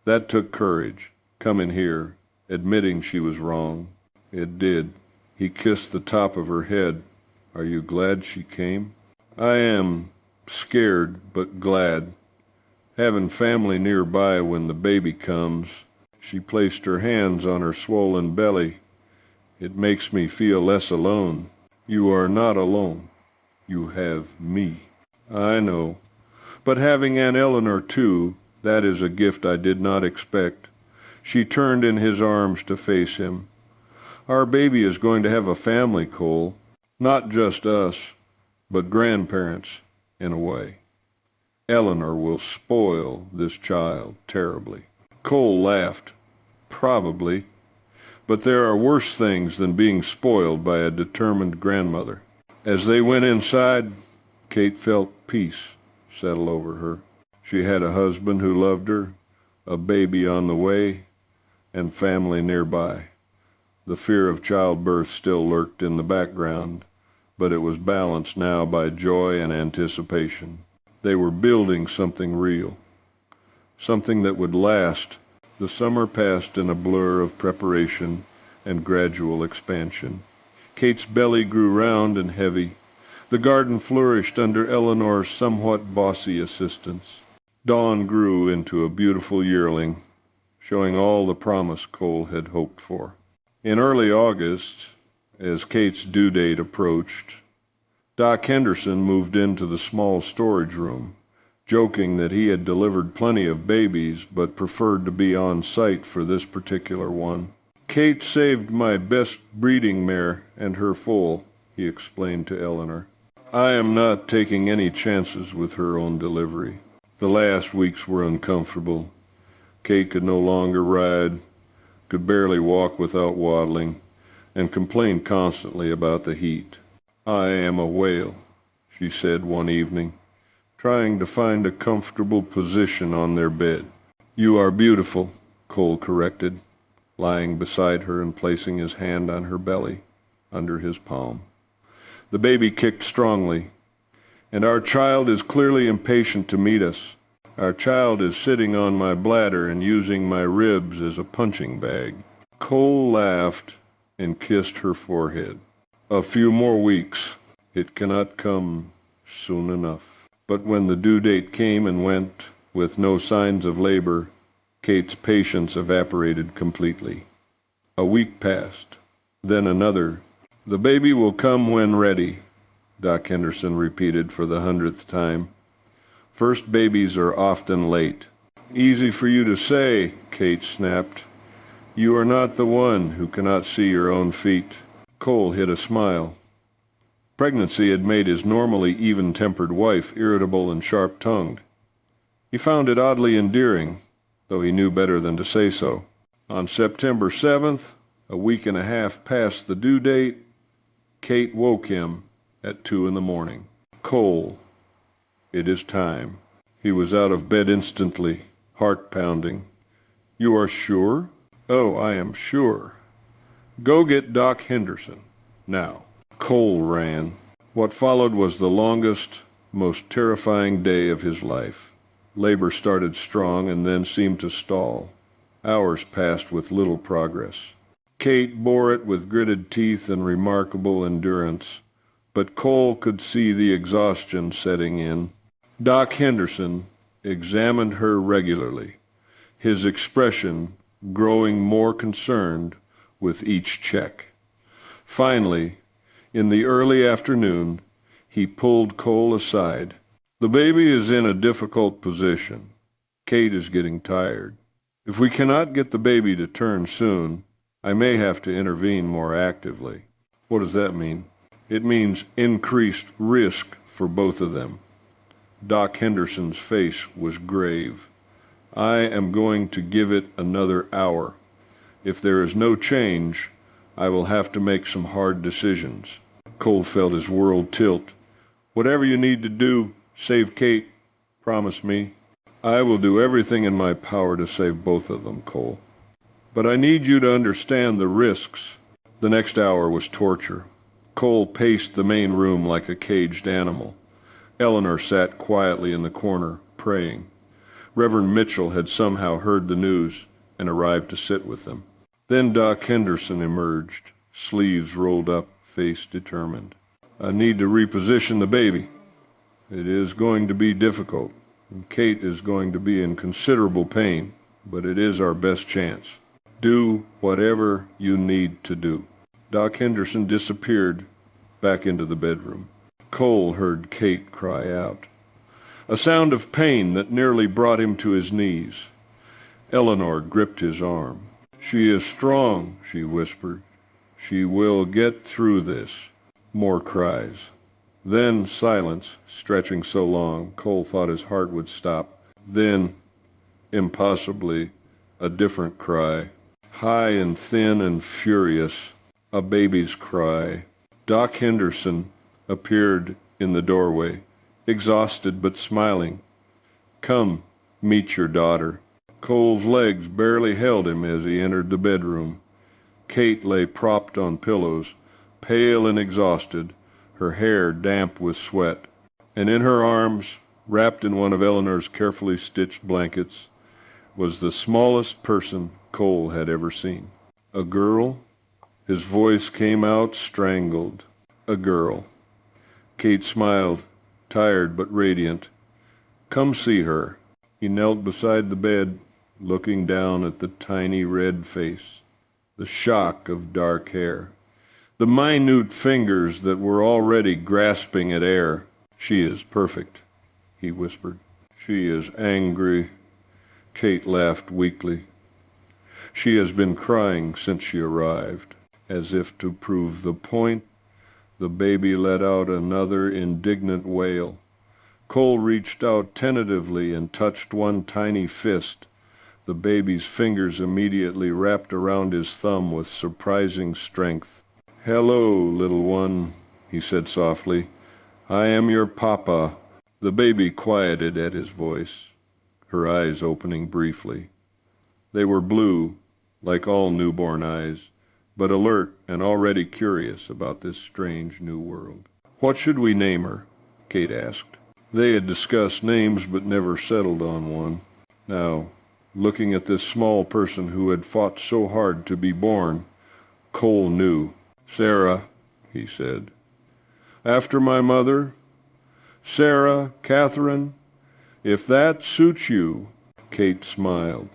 That took courage, coming here, admitting she was wrong." "It did." He kissed the top of her head. "Are you glad she came?" "I am scared, but glad. Having family nearby when the baby comes." She placed her hands on her swollen belly. "It makes me feel less alone." "You are not alone. You have me." "I know. But having Aunt Eleanor, too, that is a gift I did not expect." She turned in his arms to face him. "Our baby is going to have a family, Cole. Not just us, but grandparents, in a way. Eleanor will spoil this child terribly." Cole laughed. "Probably. But there are worse things than being spoiled by a determined grandmother." As they went inside, Kate felt peace settle over her. She had a husband who loved her, a baby on the way, and family nearby. The fear of childbirth still lurked in the background, but it was balanced now by joy and anticipation. They were building something real, something that would last. The summer passed in a blur of preparation and gradual expansion. Kate's belly grew round and heavy. The garden flourished under Eleanor's somewhat bossy assistance. Dawn grew into a beautiful yearling, showing all the promise Cole had hoped for. In early August, as Kate's due date approached, Doc Henderson moved into the small storage room, joking that he had delivered plenty of babies but preferred to be on site for this particular one. "Kate saved my best breeding mare and her foal," he explained to Eleanor. "I am not taking any chances with her own delivery." The last weeks were uncomfortable. Kate could no longer ride, could barely walk without waddling, and complained constantly about the heat. "I am a whale," she said one evening, trying to find a comfortable position on their bed. "You are beautiful," Cole corrected, lying beside her and placing his hand on her belly, under his palm. The baby kicked strongly. "And our child is clearly impatient to meet us. Our child is sitting on my bladder and using my ribs as a punching bag." Cole laughed and kissed her forehead. "A few more weeks. It cannot come soon enough." But when the due date came and went, with no signs of labor, Kate's patience evaporated completely. A week passed, then another. "The baby will come when ready," Doc Henderson repeated for the 100th time. "First babies are often late." "Easy for you to say," Kate snapped. "You are not the one who cannot see your own feet." Cole hid a smile. Pregnancy had made his normally even-tempered wife irritable and sharp-tongued. He found it oddly endearing, though he knew better than to say so. On September 7th, a week and a half past the due date, Kate woke him at 2 a.m. "Cole, it is time." He was out of bed instantly, heart pounding. "You are sure?" "Oh, I am sure. Go get Doc Henderson, now." Cole ran. What followed was the longest, most terrifying day of his life. Labor started strong and then seemed to stall. Hours passed with little progress. Kate bore it with gritted teeth and remarkable endurance, but Cole could see the exhaustion setting in. Doc Henderson examined her regularly, his expression growing more concerned with each check. Finally, in the early afternoon, he pulled Cole aside. "The baby is in a difficult position. Kate is getting tired. If we cannot get the baby to turn soon, I may have to intervene more actively." "What does that mean?" "It means increased risk for both of them." Doc Henderson's face was grave. "I am going to give it another hour. If there is no change, I will have to make some hard decisions." Cole felt his world tilt. "Whatever you need to do, save Kate. Promise me." "I will do everything in my power to save both of them, Cole. But I need you to understand the risks." The next hour was torture. Cole paced the main room like a caged animal. Eleanor sat quietly in the corner, praying. Reverend Mitchell had somehow heard the news and arrived to sit with them. Then Doc Henderson emerged, sleeves rolled up, face determined. "I need to reposition the baby. It is going to be difficult, and Kate is going to be in considerable pain, but it is our best chance. Do whatever you need to do." Doc Henderson disappeared back into the bedroom. Cole heard Kate cry out, a sound of pain that nearly brought him to his knees. Eleanor gripped his arm. "She is strong," she whispered. "She will get through this." More cries. Then silence, stretching so long, Cole thought his heart would stop. Then, impossibly, a different cry. High and thin and furious, a baby's cry. Doc Henderson appeared in the doorway, exhausted but smiling. "Come, meet your daughter." Cole's legs barely held him as he entered the bedroom. Kate lay propped on pillows, pale and exhausted, her hair damp with sweat, and in her arms, wrapped in one of Eleanor's carefully stitched blankets, was the smallest person Cole had ever seen. "A girl?" His voice came out strangled. "A girl." Kate smiled, tired but radiant. "Come see her." He knelt beside the bed, looking down at the tiny red face, the shock of dark hair, the minute fingers that were already grasping at air. "She is perfect," he whispered. "She is angry." Kate laughed weakly. "She has been crying since she arrived." As if to prove the point, the baby let out another indignant wail. Cole reached out tentatively and touched one tiny fist. The baby's fingers immediately wrapped around his thumb with surprising strength. "Hello, little one," he said softly. "I am your papa." The baby quieted at his voice, her eyes opening briefly. They were blue, like all newborn eyes, but alert and already curious about this strange new world. "What should we name her?" Kate asked. They had discussed names but never settled on one. Now, looking at this small person who had fought so hard to be born, Cole knew. "Sarah," he said. "After my mother? Sarah, Catherine, if that suits you." Kate smiled.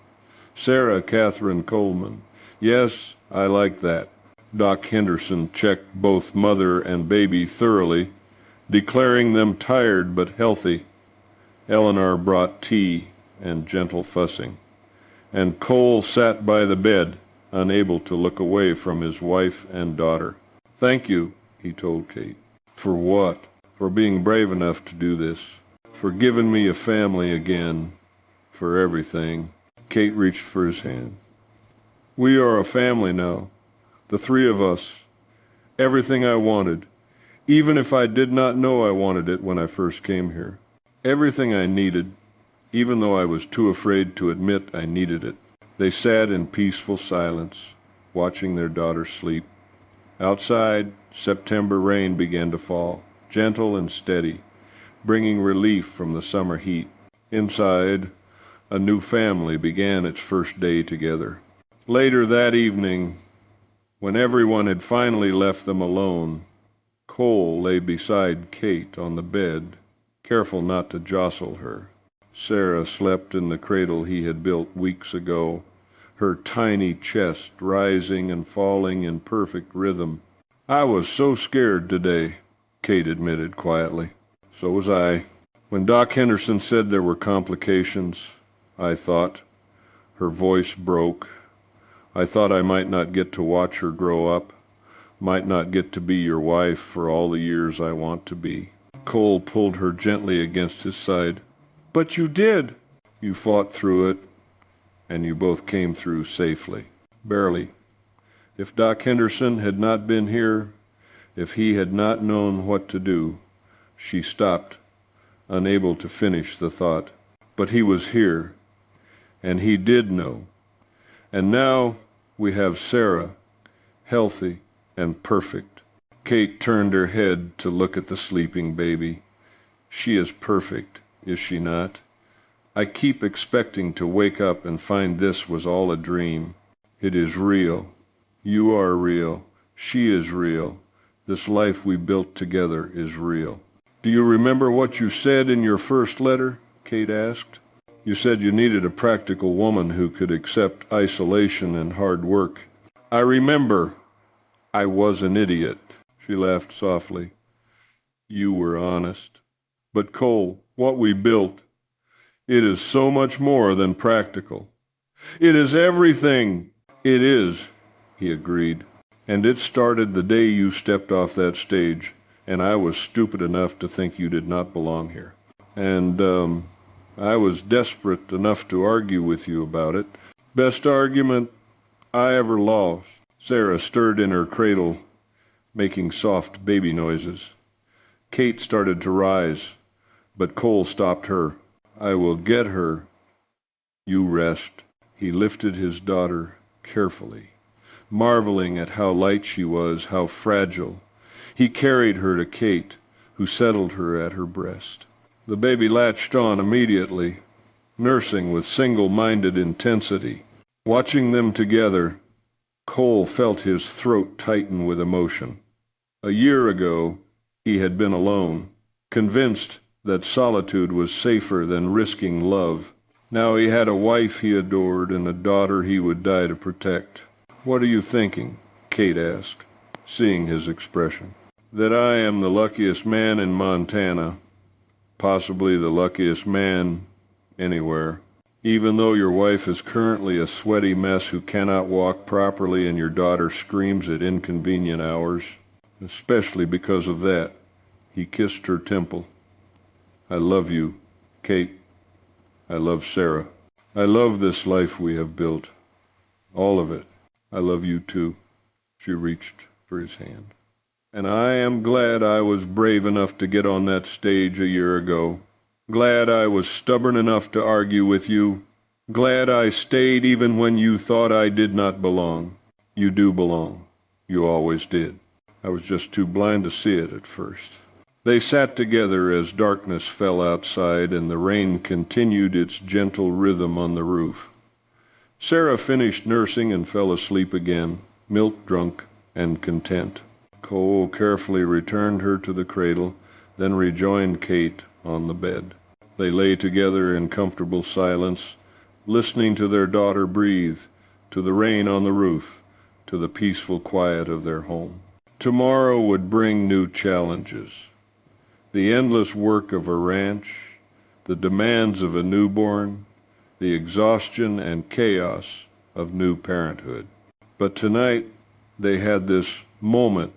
"Sarah Catherine Coleman. Yes, I like that." Doc Henderson checked both mother and baby thoroughly, declaring them tired but healthy. Eleanor brought tea and gentle fussing, and Cole sat by the bed, unable to look away from his wife and daughter. "Thank you," he told Kate. "For what?" "For being brave enough to do this. For giving me a family again. For everything." Kate reached for his hand. "We are a family now, the three of us. Everything I wanted, even if I did not know I wanted it when I first came here. Everything I needed, even though I was too afraid to admit I needed it." They sat in peaceful silence, watching their daughter sleep. Outside, September rain began to fall, gentle and steady, bringing relief from the summer heat. Inside, a new family began its first day together. Later that evening, when everyone had finally left them alone, Cole lay beside Kate on the bed, careful not to jostle her. Sarah slept in the cradle he had built weeks ago, her tiny chest rising and falling in perfect rhythm. "I was so scared today," Kate admitted quietly. "So was I. When Doc Henderson said there were complications, I thought." Her voice broke. "I thought I might not get to watch her grow up, might not get to be your wife for all the years I want to be." Cole pulled her gently against his side. "But you did." "You fought through it, and you both came through safely." "Barely. If Doc Henderson had not been here, if he had not known what to do." She stopped, unable to finish the thought. "But he was here, and he did know. And now we have Sarah, healthy and perfect." Kate turned her head to look at the sleeping baby. "She is perfect, is she not? I keep expecting to wake up and find this was all a dream. It is real. You are real. She is real. This life we built together is real." "Do you remember what you said in your first letter?" Kate asked. "You said you needed a practical woman who could accept isolation and hard work." "I remember. I was an idiot." She laughed softly. "You were honest. But Cole, what we built, it is so much more than practical. It is everything." "It is," he agreed. "And it started the day you stepped off that stage, and I was stupid enough to think you did not belong here. And, I was desperate enough to argue with you about it. Best argument I ever lost." Sarah stirred in her cradle, making soft baby noises. Kate started to rise, but Cole stopped her. "I will get her. You rest." He lifted his daughter carefully, marveling at how light she was, how fragile. He carried her to Kate, who settled her at her breast. The baby latched on immediately, nursing with single-minded intensity. Watching them together, Cole felt his throat tighten with emotion. A year ago, he had been alone, convinced that solitude was safer than risking love. Now he had a wife he adored and a daughter he would die to protect. "What are you thinking?" Kate asked, seeing his expression. "That I am the luckiest man in Montana, possibly the luckiest man anywhere. Even though your wife is currently a sweaty mess who cannot walk properly and your daughter screams at inconvenient hours. Especially because of that." He kissed her temple. "I love you, Kate. I love Sarah. I love this life we have built. All of it. I love you too." She reached for his hand. "And I am glad I was brave enough to get on that stage a year ago. Glad I was stubborn enough to argue with you. Glad I stayed even when you thought I did not belong. You do belong. You always did. I was just too blind to see it at first." They sat together as darkness fell outside and the rain continued its gentle rhythm on the roof. Sarah finished nursing and fell asleep again, milk-drunk and content. Cole carefully returned her to the cradle, then rejoined Kate on the bed. They lay together in comfortable silence, listening to their daughter breathe, to the rain on the roof, to the peaceful quiet of their home. Tomorrow would bring new challenges. The endless work of a ranch, the demands of a newborn, the exhaustion and chaos of new parenthood. But tonight they had this moment,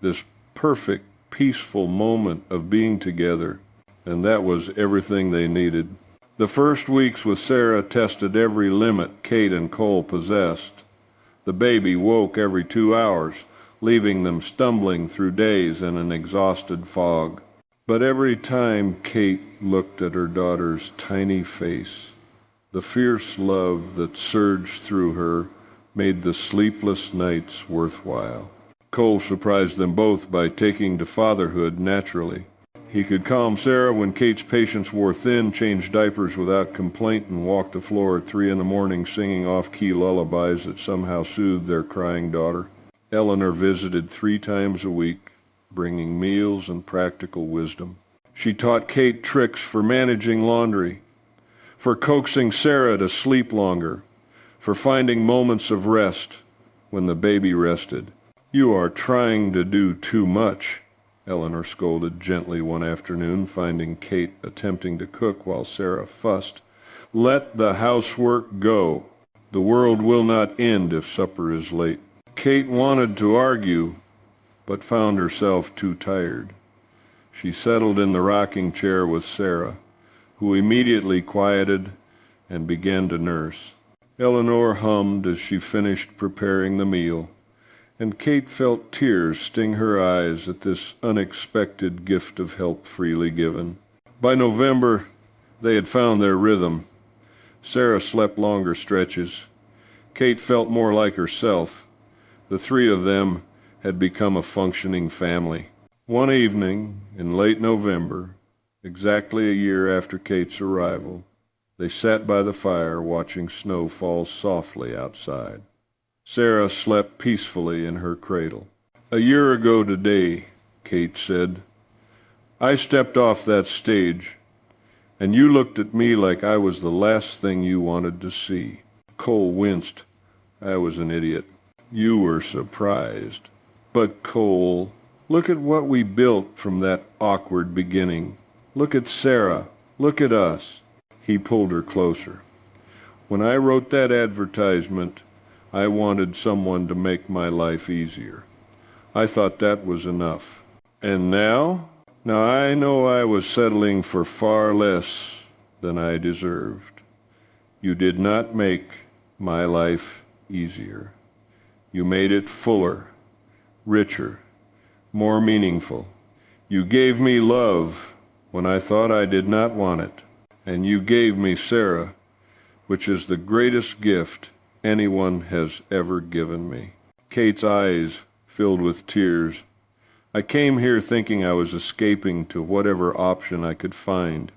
this perfect, peaceful moment of being together, and that was everything they needed. The first weeks with Sarah tested every limit Kate and Cole possessed. The baby woke every 2 hours, leaving them stumbling through days in an exhausted fog. But every time Kate looked at her daughter's tiny face, the fierce love that surged through her made the sleepless nights worthwhile. Cole surprised them both by taking to fatherhood naturally. He could calm Sarah when Kate's patience wore thin, change diapers without complaint, and walk the floor at 3 a.m. singing off-key lullabies that somehow soothed their crying daughter. Eleanor visited 3 times a week, bringing meals and practical wisdom. She taught Kate tricks for managing laundry, for coaxing Sarah to sleep longer, for finding moments of rest when the baby rested. "You are trying to do too much," Eleanor scolded gently one afternoon, finding Kate attempting to cook while Sarah fussed. "Let the housework go. The world will not end if supper is late." Kate wanted to argue, but found herself too tired. She settled in the rocking chair with Sarah, who immediately quieted and began to nurse. Eleanor hummed as she finished preparing the meal, and Kate felt tears sting her eyes at this unexpected gift of help freely given. By November, they had found their rhythm. Sarah slept longer stretches. Kate felt more like herself. The 3 of them had become a functioning family. One evening in late November, exactly a year after Kate's arrival, they sat by the fire watching snow fall softly outside. Sarah slept peacefully in her cradle. "A year ago today," Kate said, "I stepped off that stage, and you looked at me like I was the last thing you wanted to see." Cole winced. "I was an idiot." "You were surprised. But Cole, look at what we built from that awkward beginning. Look at Sarah. Look at us." He pulled her closer. "When I wrote that advertisement, I wanted someone to make my life easier. I thought that was enough. And now? Now I know I was settling for far less than I deserved. You did not make my life easier. You made it fuller, richer, more meaningful. You gave me love when I thought I did not want it, and you gave me Sarah, which is the greatest gift anyone has ever given me." Kate's eyes filled with tears. "I came here thinking I was escaping to whatever option I could find,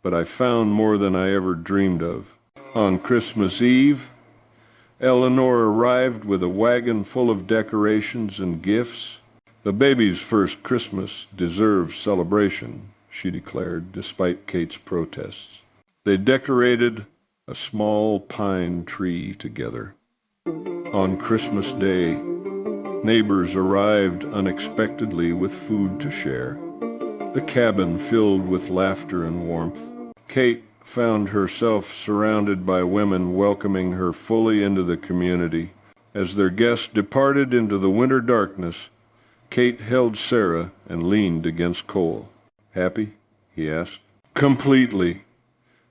but I found more than I ever dreamed of. On Christmas Eve, Eleanor arrived with a wagon full of decorations and gifts. The baby's first Christmas deserves celebration," she declared, despite Kate's protests. They decorated a small pine tree together. On Christmas Day, neighbors arrived unexpectedly with food to share. The cabin filled with laughter and warmth. Kate found herself surrounded by women welcoming her fully into the community. As their guests departed into the winter darkness, Kate held Sarah and leaned against Cole. "Happy?" he asked. "Completely.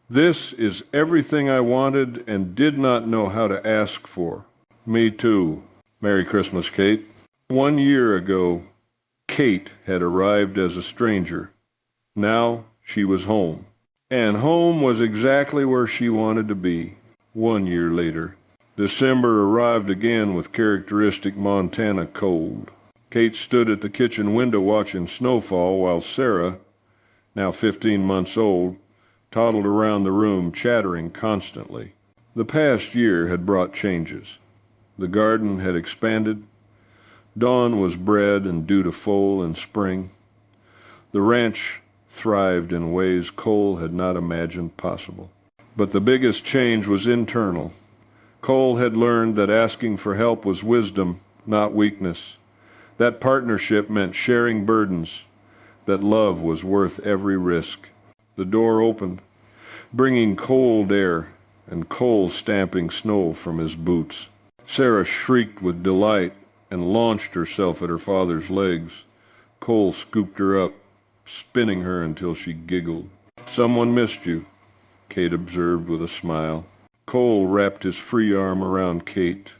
This is everything I wanted and did not know how to ask for." "Me too. Merry Christmas, Kate." 1 year ago, Kate had arrived as a stranger. Now she was home. And home was exactly where she wanted to be. 1 year later, December arrived again with characteristic Montana cold. Kate stood at the kitchen window watching snowfall while Sarah, now 15 months old, toddled around the room chattering constantly. The past year had brought changes. The garden had expanded. Dawn was bred and due to foal in spring. The ranch thrived in ways Cole had not imagined possible. But the biggest change was internal. Cole had learned that asking for help was wisdom, not weakness. That partnership meant sharing burdens, that love was worth every risk. The door opened, bringing cold air and Cole stamping snow from his boots. Sarah shrieked with delight and launched herself at her father's legs. Cole scooped her up, spinning her until she giggled. "Someone missed you," Kate observed with a smile. Cole wrapped his free arm around Kate.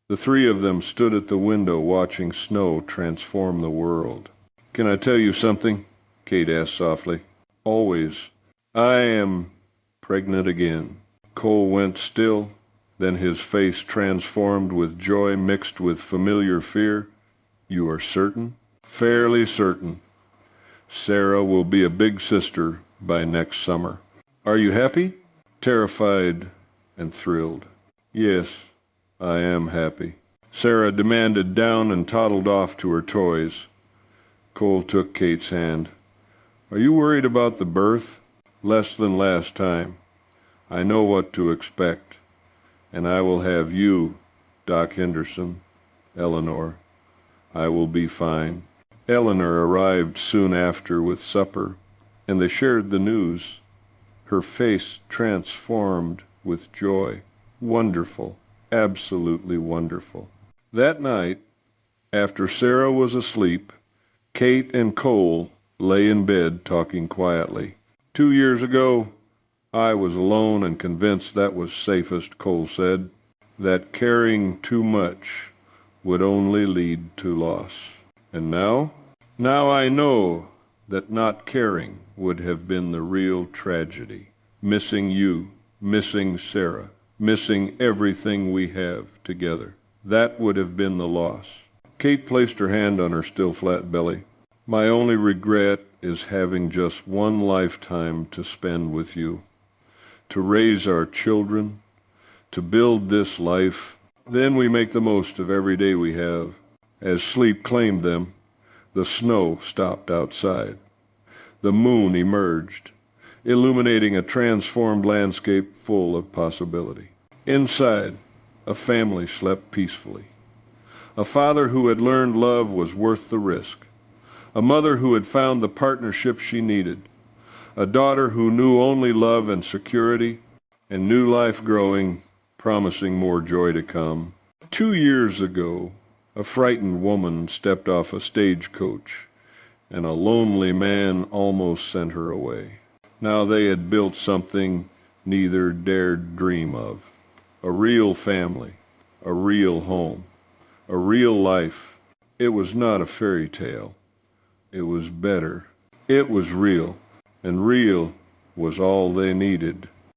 The three of them stood at the window watching snow transform the world. "Can I tell you something?" Kate asked softly. "Always. I am pregnant again." Cole went still, then his face transformed with joy mixed with familiar fear. "You are certain?" "Fairly certain. Sarah will be a big sister by next summer." "Are you happy?" "Terrified and thrilled." "Yes, I am happy." Sarah demanded down and toddled off to her toys. Cole took Kate's hand. "Are you worried about the birth?" "Less than last time. I know what to expect. And I will have you, Doc Henderson, Eleanor. I will be fine." Eleanor arrived soon after with supper, and they shared the news. Her face transformed with joy. Wonderful, absolutely wonderful. That night, after Sarah was asleep, Kate and Cole lay in bed talking quietly. 2 years ago, I was alone and convinced that was safest, Cole said, that caring too much would only lead to loss. And now? Now I know that not caring would have been the real tragedy. Missing you, missing Sarah, missing everything we have together. That would have been the loss. Kate placed her hand on her still flat belly. My only regret is having just one lifetime to spend with you, to raise our children, to build this life. Then we make the most of every day we have. As sleep claimed them, the snow stopped outside. The moon emerged, illuminating a transformed landscape full of possibility. Inside, a family slept peacefully. A father who had learned love was worth the risk. A mother who had found the partnership she needed. A daughter who knew only love and security, and new life growing, promising more joy to come. 2 years ago, a frightened woman stepped off a stagecoach, and a lonely man almost sent her away. Now they had built something neither dared dream of. A real family, a real home, a real life. It was not a fairy tale, It was better. It was real, and real was all they needed.